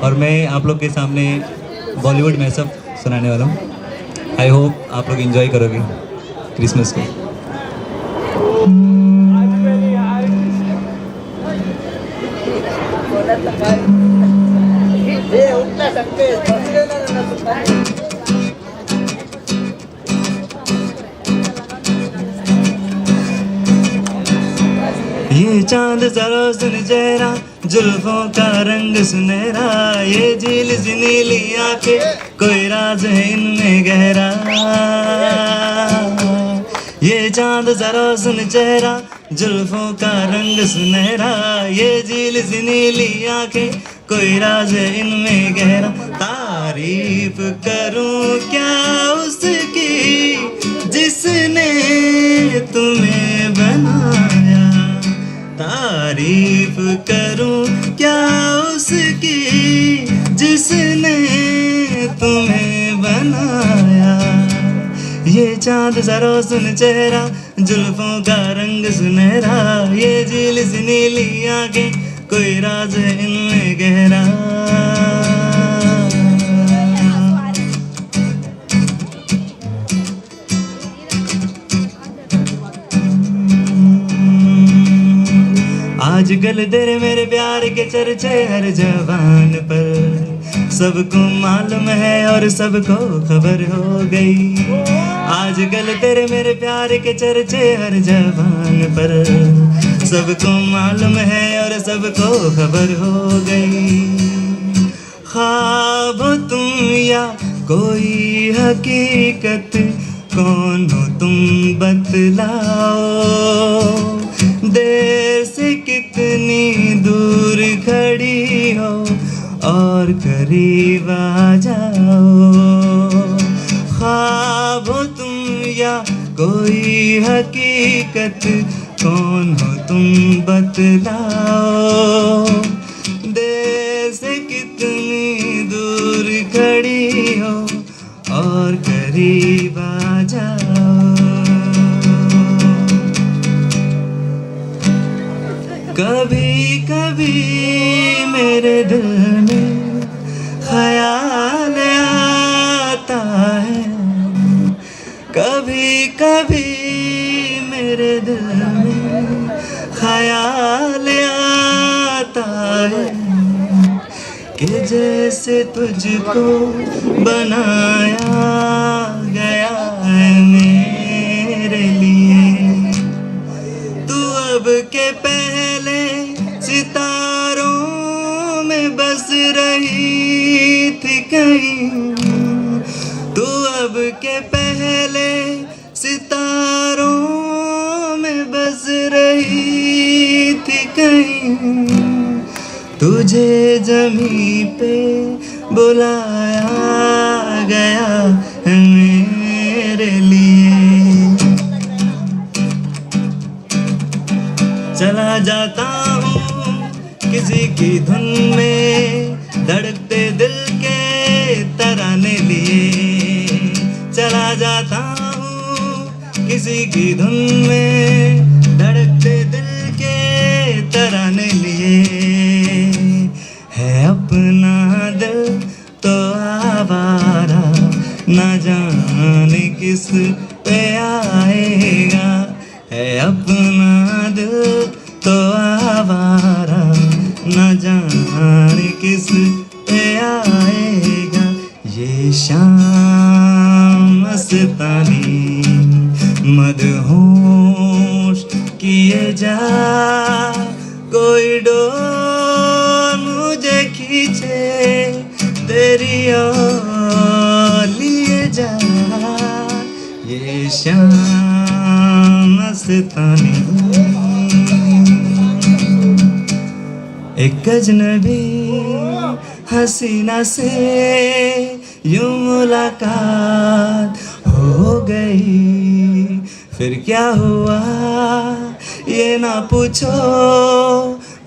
और मैं आप लोग के सामने बॉलीवुड मैशअप सुनाने वाला हूँ। आई होप आप लोग एंजॉय करोगे क्रिसमस को। ये चांद जरा सुन चेहरा, जुल्फों का रंग सुनहरा, ये झील सी नीली आंखें, कोई राज है इनमें गहरा। ये चांद जरा सुन चेहरा, जुल्फों का रंग सुनहरा, ये झील सी नीली आंखें, कोई राज है इनमें गहरा। तारीफ करूं क्या उसकी जिसने तुम्हें बनाया, तारीफ करूं क्या उसकी जिसने तुम्हें बनाया। ये चांद जरा सुन चेहरा, जुल्फों का रंग सुनहरा, ये झील सी नीली आंखें, कोई राज है इनमें गहरा। आजकल तेरे मेरे प्यार के चर्चे हर जवान पर, सबको मालूम है और सबको खबर हो गई। आजकल तेरे मेरे प्यार के चर्चे हर जवान पर, सबको मालूम है और सबको खबर हो गई। ख्वाब हो तुम या कोई हकीकत, कौन हो तुम बतलाओ, देर से कितनी दूर खड़ी हो और करीब आ जाओ। ख्वाब हो तुम या कोई हकीकत, कौन हो तुम बतलाओ, देर से कितनी दूर खड़ी हो और करीब आ जाओ। कभी कभी मेरे दिल में ख्याल आता है, कभी कभी मेरे दिल में ख्याल आता है, कि जैसे तुझको बनाया गया है मेरे लिए। तू अब के पहले सितारों में बस रही थी कहीं, तू अब के पहले सितारों में बस रही थी कहीं। तुझे जमीं पे बुलाया गया है मेरे लिए। चला जाता हूँ किसी की धुन में, धड़कते दिल के तराने लिए। चला जाता हूँ किसी की धुन में, धड़कते दिल के तराने लिए। है अपना दिल तो आवारा, ना जाने किस पे आएगा। है अपना दिल तो आवारा, न जाने किस पे आएगा। ये शाम मस्तानी मदहोश किए जा, कोई मुझे खींचे तेरी ओर लिए जा ये शाम मस्तानी एक अजनबी हसीना से यूं मुलाकात हो गई फिर क्या हुआ ये ना पूछो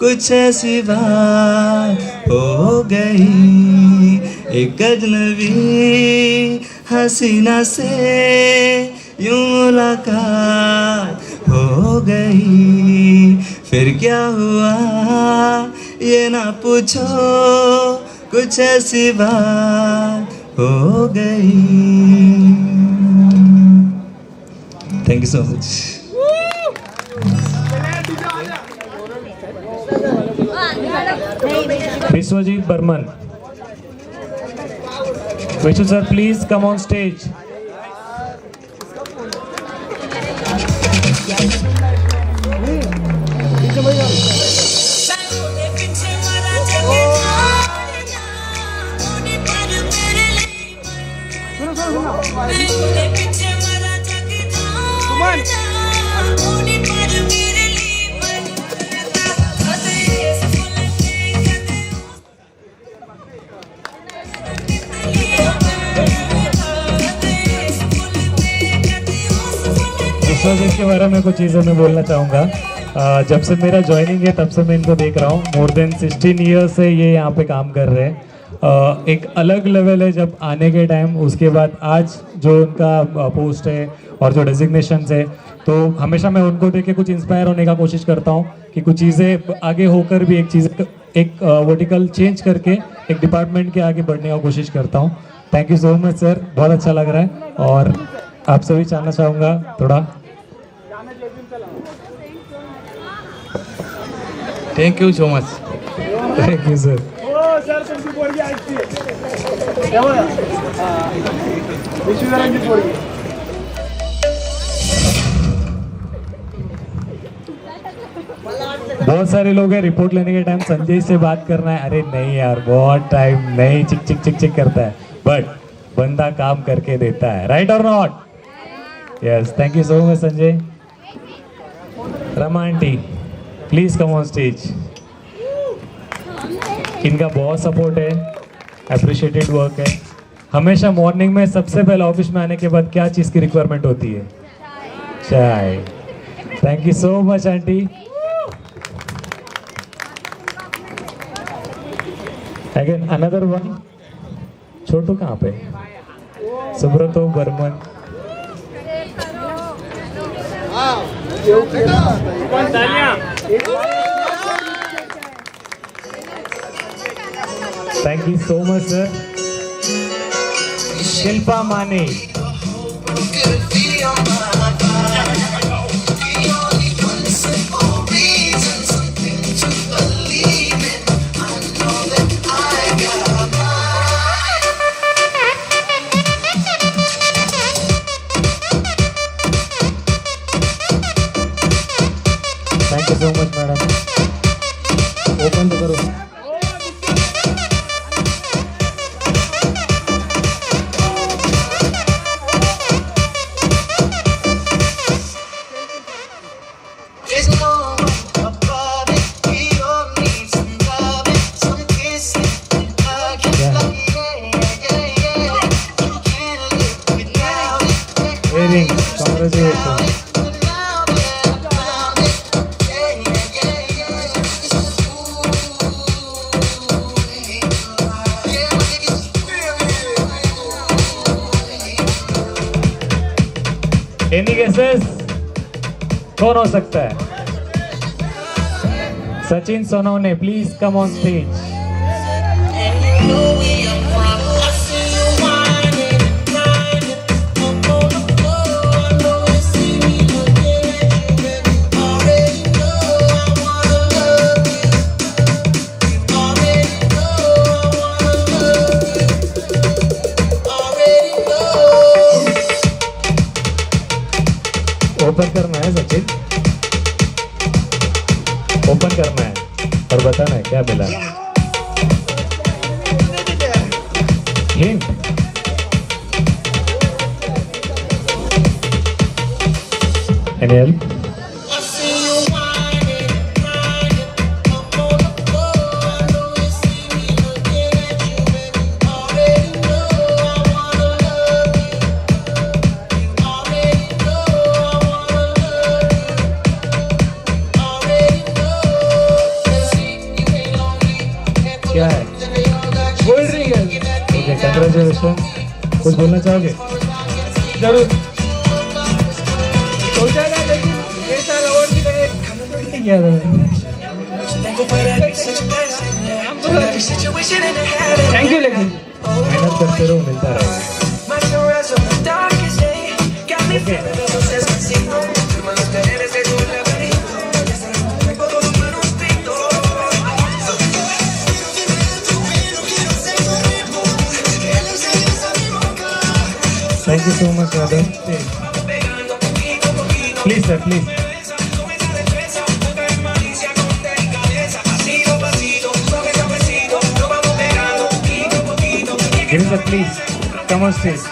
कुछ ऐसी बात हो गई एक अजनबी हसीना से यूं मुलाकात हो गई फिर क्या हुआ ये ना पूछो कुछ ऐसी बात हो गई thank you so much Vishwajit Burman. Vishnu sir, please come on stage. Vishwajit के बारे में कुछ चीज़ें मैं बोलना चाहूँगा। जब से मेरा ज्वाइनिंग है तब से मैं इनको देख रहा हूँ। मोर देन 16 ईयर्स से ये यहाँ पे काम कर रहे हैं। एक अलग लेवल है जब आने के टाइम, उसके बाद आज जो उनका पोस्ट है और जो डेजिग्नेशन है, तो हमेशा मैं उनको देख के कुछ इंस्पायर होने का कोशिश करता हूँ कि कुछ चीज़ें आगे होकर भी एक वर्टिकल चेंज करके एक डिपार्टमेंट के आगे बढ़ने का कोशिश करता हूँ। Thank you so much sir, बहुत अच्छा लग रहा है। और आपसे भी जानना चाहूँगा थोड़ा। Thank you so much. Thank you sir. बहुत सारे लोग हैं रिपोर्ट लेने के टाइम संजय से बात करना है, अरे नहीं यार बहुत टाइम नहीं, चिक चिक चिक चिक करता है, बट बंदा काम करके देता है, राइट और not? Yes, thank you so much Sanjay. Rama aunty please come on stage. इनका बहुत सपोर्ट है, अप्रिशिएटेड वर्क है। हमेशा मॉर्निंग में सबसे पहले ऑफिस में आने के बाद क्या चीज़ की रिक्वायरमेंट होती है? चाय। Thank you so much aunty. Again another one, Chhotu कहाँ पे? Subrato Burman. Thank you so much sir. Shilpa Mane. Thank you so much madam. Open तो करो। Congratulations. Any guesses? कौन हो सकता है? Sachin Sonawane, please come on stage. Open करना है सचिन, ओपन करना है। और बताना है क्या मिला. Hint. Any help? क्या है? गोल्ड रिंग है. Okay, congratulation. कुछ बोलना चाहोगे? जरूर सोचा था, लेकिन ये साल अवार्ड भी लगे. क्या था? Thank you. लेकिन मेहनत करते रहो, मिलता रहेगा. Thank you so much, madam. Please, sir, please. Give us a please. Come on stage.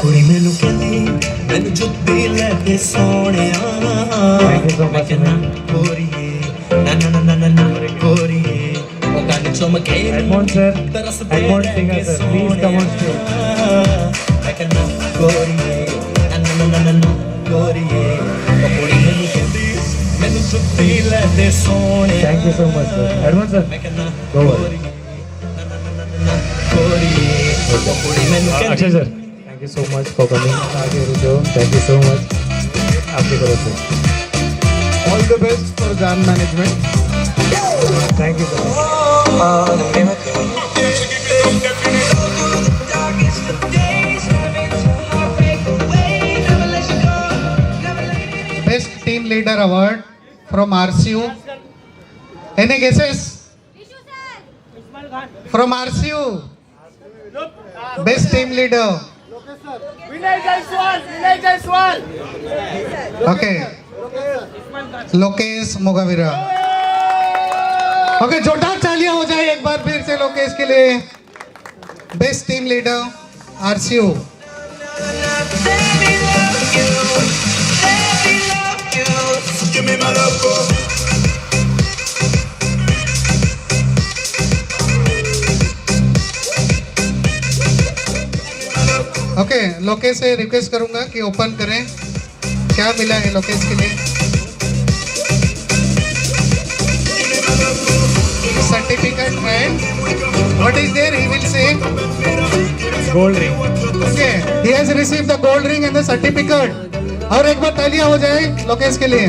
कुड़ी मैनू कहती मैनू जुत्ती लैके सोहणिया मैं कहना गोरीए ना ना ना ना ना ना गोरीए ओ गल चमके Edmond sir, Edmond singer sir, please come on stage. मैं कहना गोरीए ना ना ना ना ना गोरीए ओ कुड़ी मैनू कहती मैनू जुत्ती लैके सोहणिया. Thank you so much sir. Edmond sir, मैं कहना go on. गोरीए ना ना ना ना ना गोरीए ओ कुड़ी मैनू कहती. Akshay sir, thank you so much for coming. आगे रुको. Thank you so much. आपकी तरफ से. ऑल द बेस्ट फॉर जान management. Thank you so much. Best Team Leader Award from RCU. Any guesses? From RCU. Best Team Leader. Vinay Jaiswal. Okay. Lokesh Mogaveera. Okay, जोरदार तालियां हो जाए एक बार फिर से लोकेश के लिए. Best team leader RCU. Okay, Lokesh से रिक्वेस्ट करूंगा कि ओपन करें. क्या मिला है लोकेश के लिए? Certificate and what is there? He will say gold ring. Okay, he has received the gold ring and the certificate. और एक बार तालियां हो जाए लोकेश के लिए.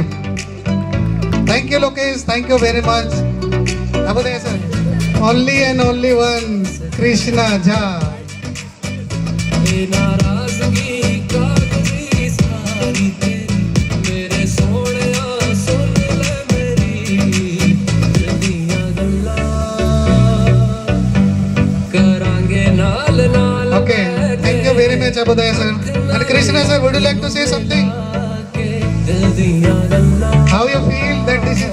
Thank you Lokesh, thank you very much. अब बताइए sir. Only and only one Krishna Jha. Okay, thank you very much Abudaya sir. And Krishna sir, would you like to say something? How you feel that this is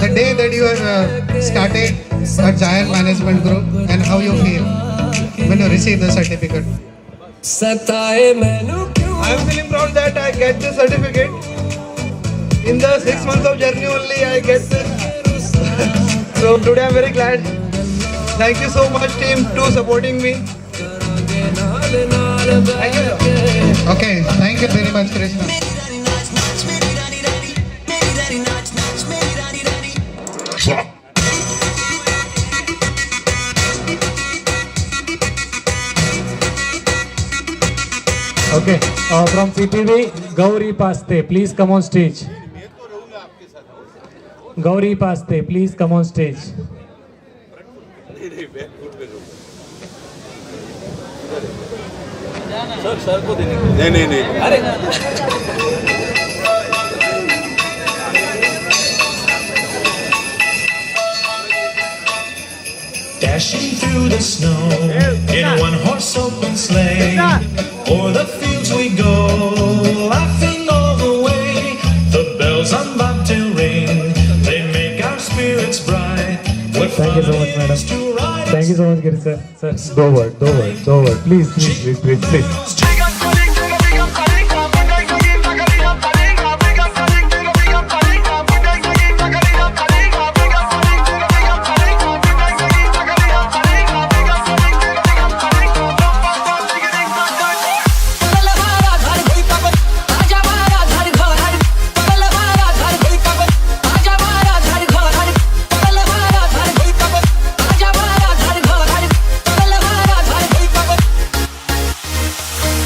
the day that you have started a Giant Management Group, and how you feel when you receive the certificate? I am feeling proud that I get the certificate. In the 6 months of journey only I get this. So today I am very glad. Thank you so much team to supporting me. Thank you. Okay, thank you very much Krishna. Okay, from CPV, Gauri Paste, please come on stage. Gauri Paste, please come on stage. Sir को देने. नहीं. Dashing through the snow in a one-horse open sleigh. O'er the fields we go, laughing all the way. The bells on bobtail ring, they make our spirits bright. What Thank you so much, madam. Thank you so much, Giri sir. Sir, do word. Please.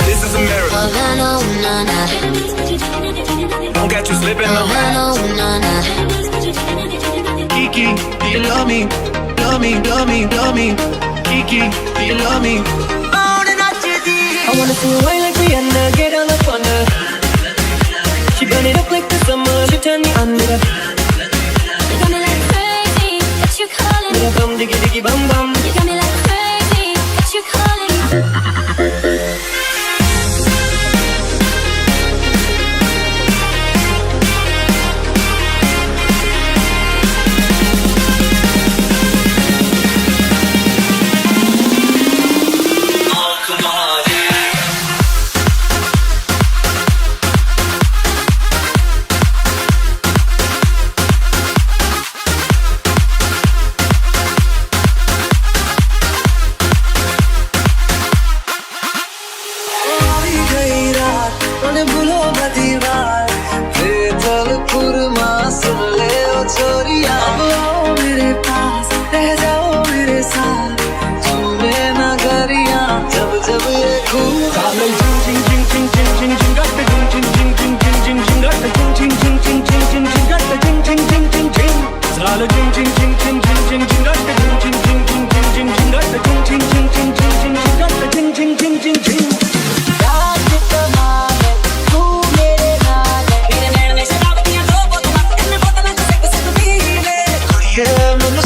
This is America. Don't catch you slipping up. Kiki, do you love me? Love me, love me, love me. Kiki, do you love me? I wanna see you wine like Rihanna, get all up on her. She burn it up like the summer, she turn me on with her. You got me like crazy, what you calling? With a bum diggy diggy bum bum. You got me like crazy, what you calling?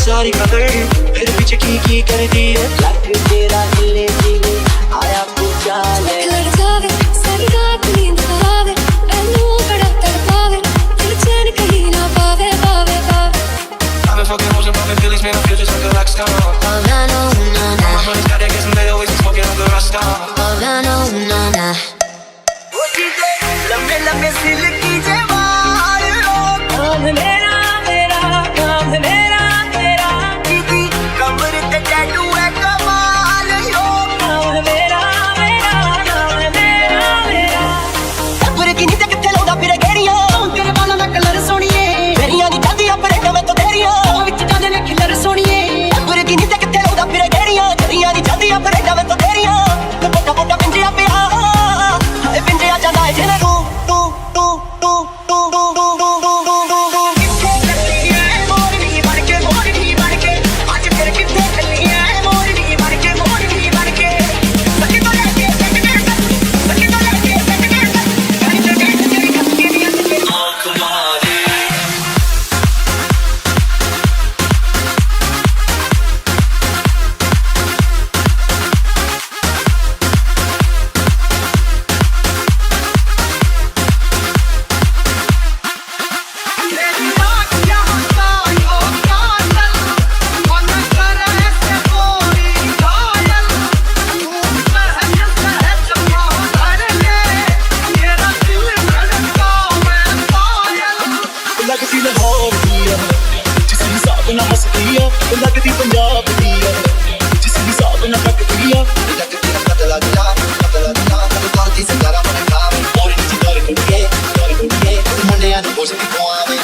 सारी पकड़ फिर पीछे की करती है लग तेरा हिले दिले आया पूछा ले लड़कावे सारी रात नींद करावे मैनू बड़ा तड़पावे दिल चैन कहीं ना पावे पावे पावे I've been fucking hoes and popping pills, man, I feel just like a rock star. My brother's got that gas and they always be smoking on the rasta. लम्बे लम्बे सिल्की जवाल काम मेरा मेरा काम मेरा मेरा दीदी कमर पे टैटू है कमाल यो काम मेरा मेरा काम मेरा मेरा कमर की नीचे किथे लाउंदा फिर गेड़ियां तेरे बालों दा कलर सोहणीए मेरियां दी जांदी अपने कमे तो तेरियां विच जांदे ने खिलर सोहणीए कमर की नीचे किथे लाउंदा फिर गेड़ियां मेरियां दी जांदी अपने कमे तो तेरियां ते मोटा मोटा पिंजरा पिया हाय पिंजरा जांदा है जेना लगती पंजाब दी जिस हिसाब ना लगती है लगती कतला दिया कतला की संगारा मन खावे और नीचे दर कुड़िए मुंडियां नु बोझ की खुआवे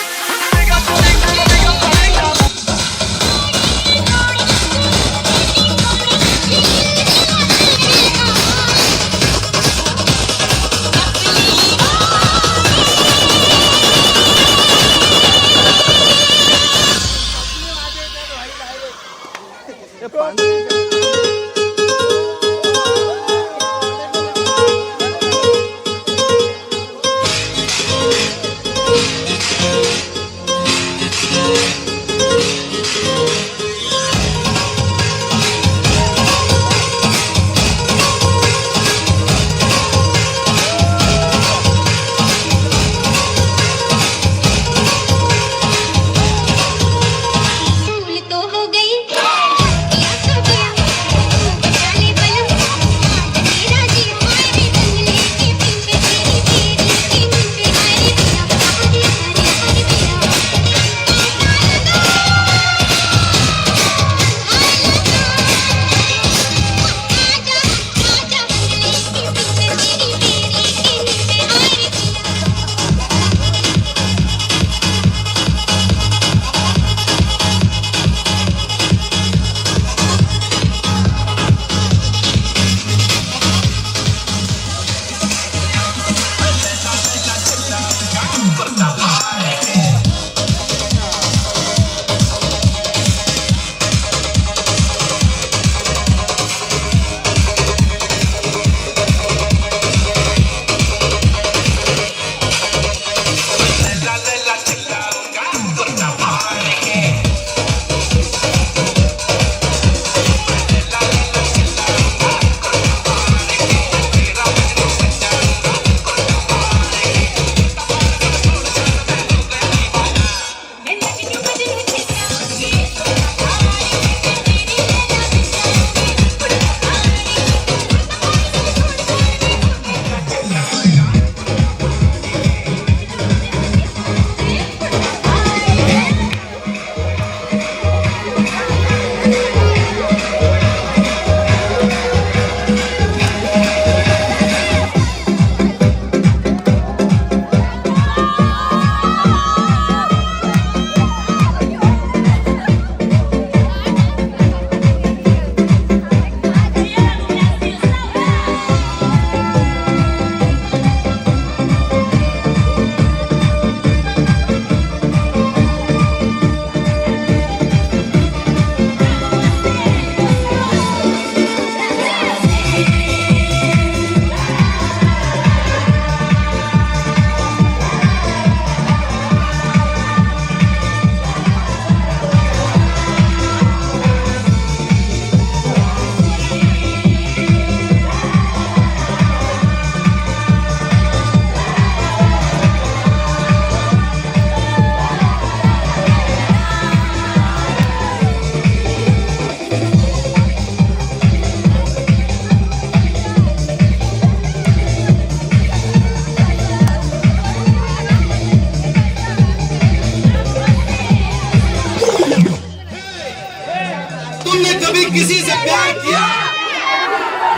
किसी से प्यार किया?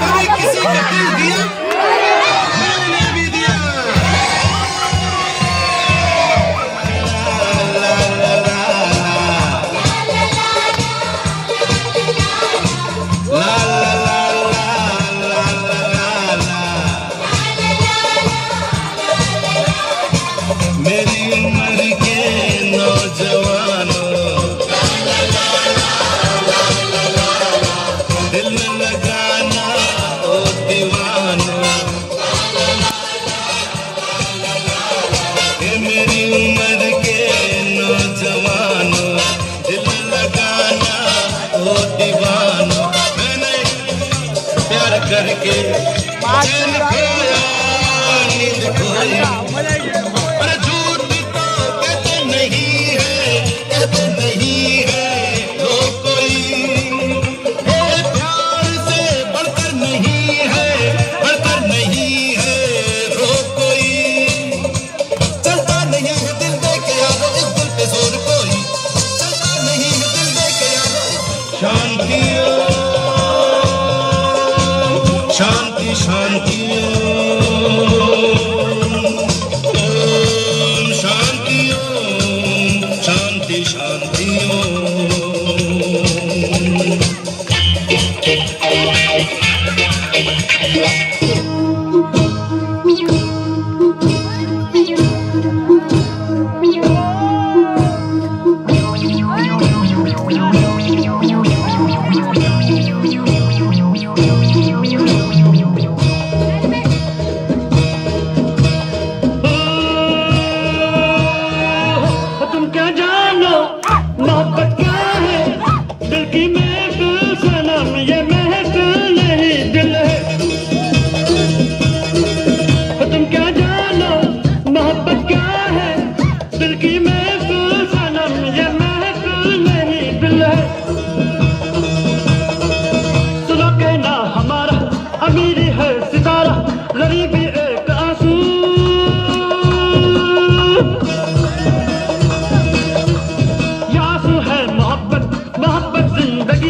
कभी किसी को दिल दिया? मैंने भी दिया। मेरी उम्र के नौजवानों, दिल में लगाना ओ दीवानों। ये मेरी उम्र के नौजवानों, दिल में लगाना ओ दीवानों। मैंने प्यार करके चैन खोया, नींद खोई। अरे झूठ तो कहते नहीं है, कहते नहीं है लो कोई। ये प्यार से बढ़कर नहीं है, बढ़कर नहीं है रो कोई। चलता नहीं है दिल दे के यारो इस दिल पे जोर कोई। चलता नहीं है दिल दे के यारो। शांति शांति शांति ओम शांति ओम शांति शांति तुम क्या जानो मोहब्बत क्या है? दिल की महफिल सनम, ये महफिल नहीं दिल है। तुम क्या जानो मोहब्बत क्या है? दिल की महफिल सनम, ये महफिल नहीं दिल है। सुनो कहना हमारा अमीरी है सितारा, गरीबी एक आंसू। आंसू है मोहब्बत, मोहब्बत जिंदगी।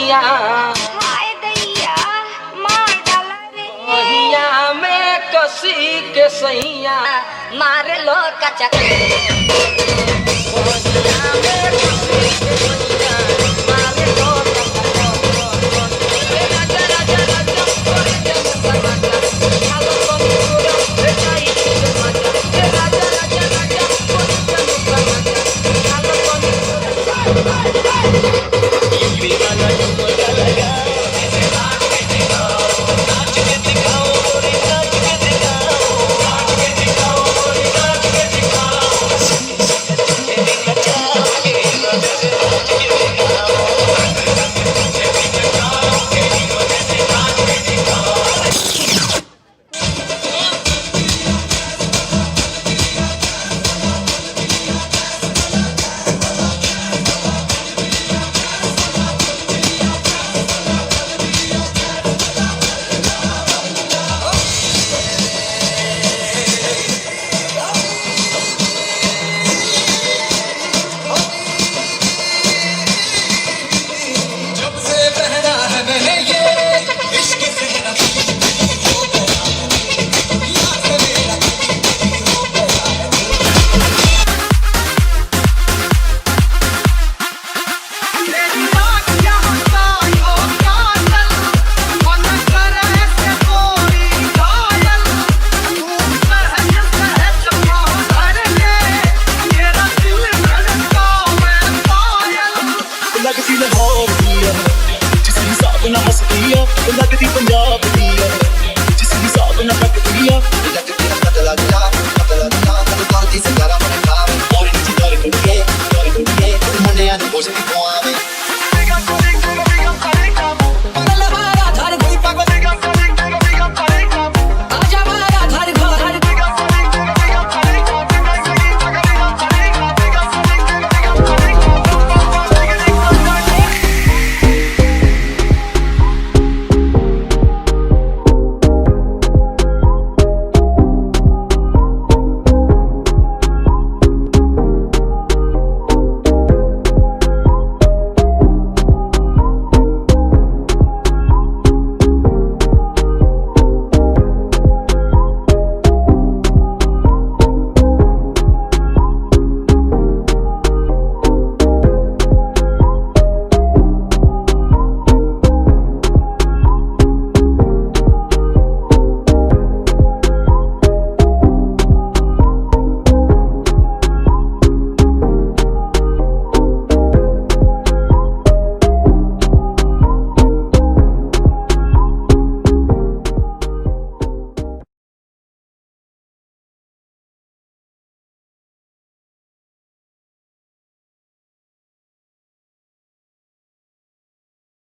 सैया हाय दैया मार डाला रे महिया में कसी के सैया मारे लो कचक लगती लाहौर दी है जिस हिसाब नाल हसदी है लगदी पंजाब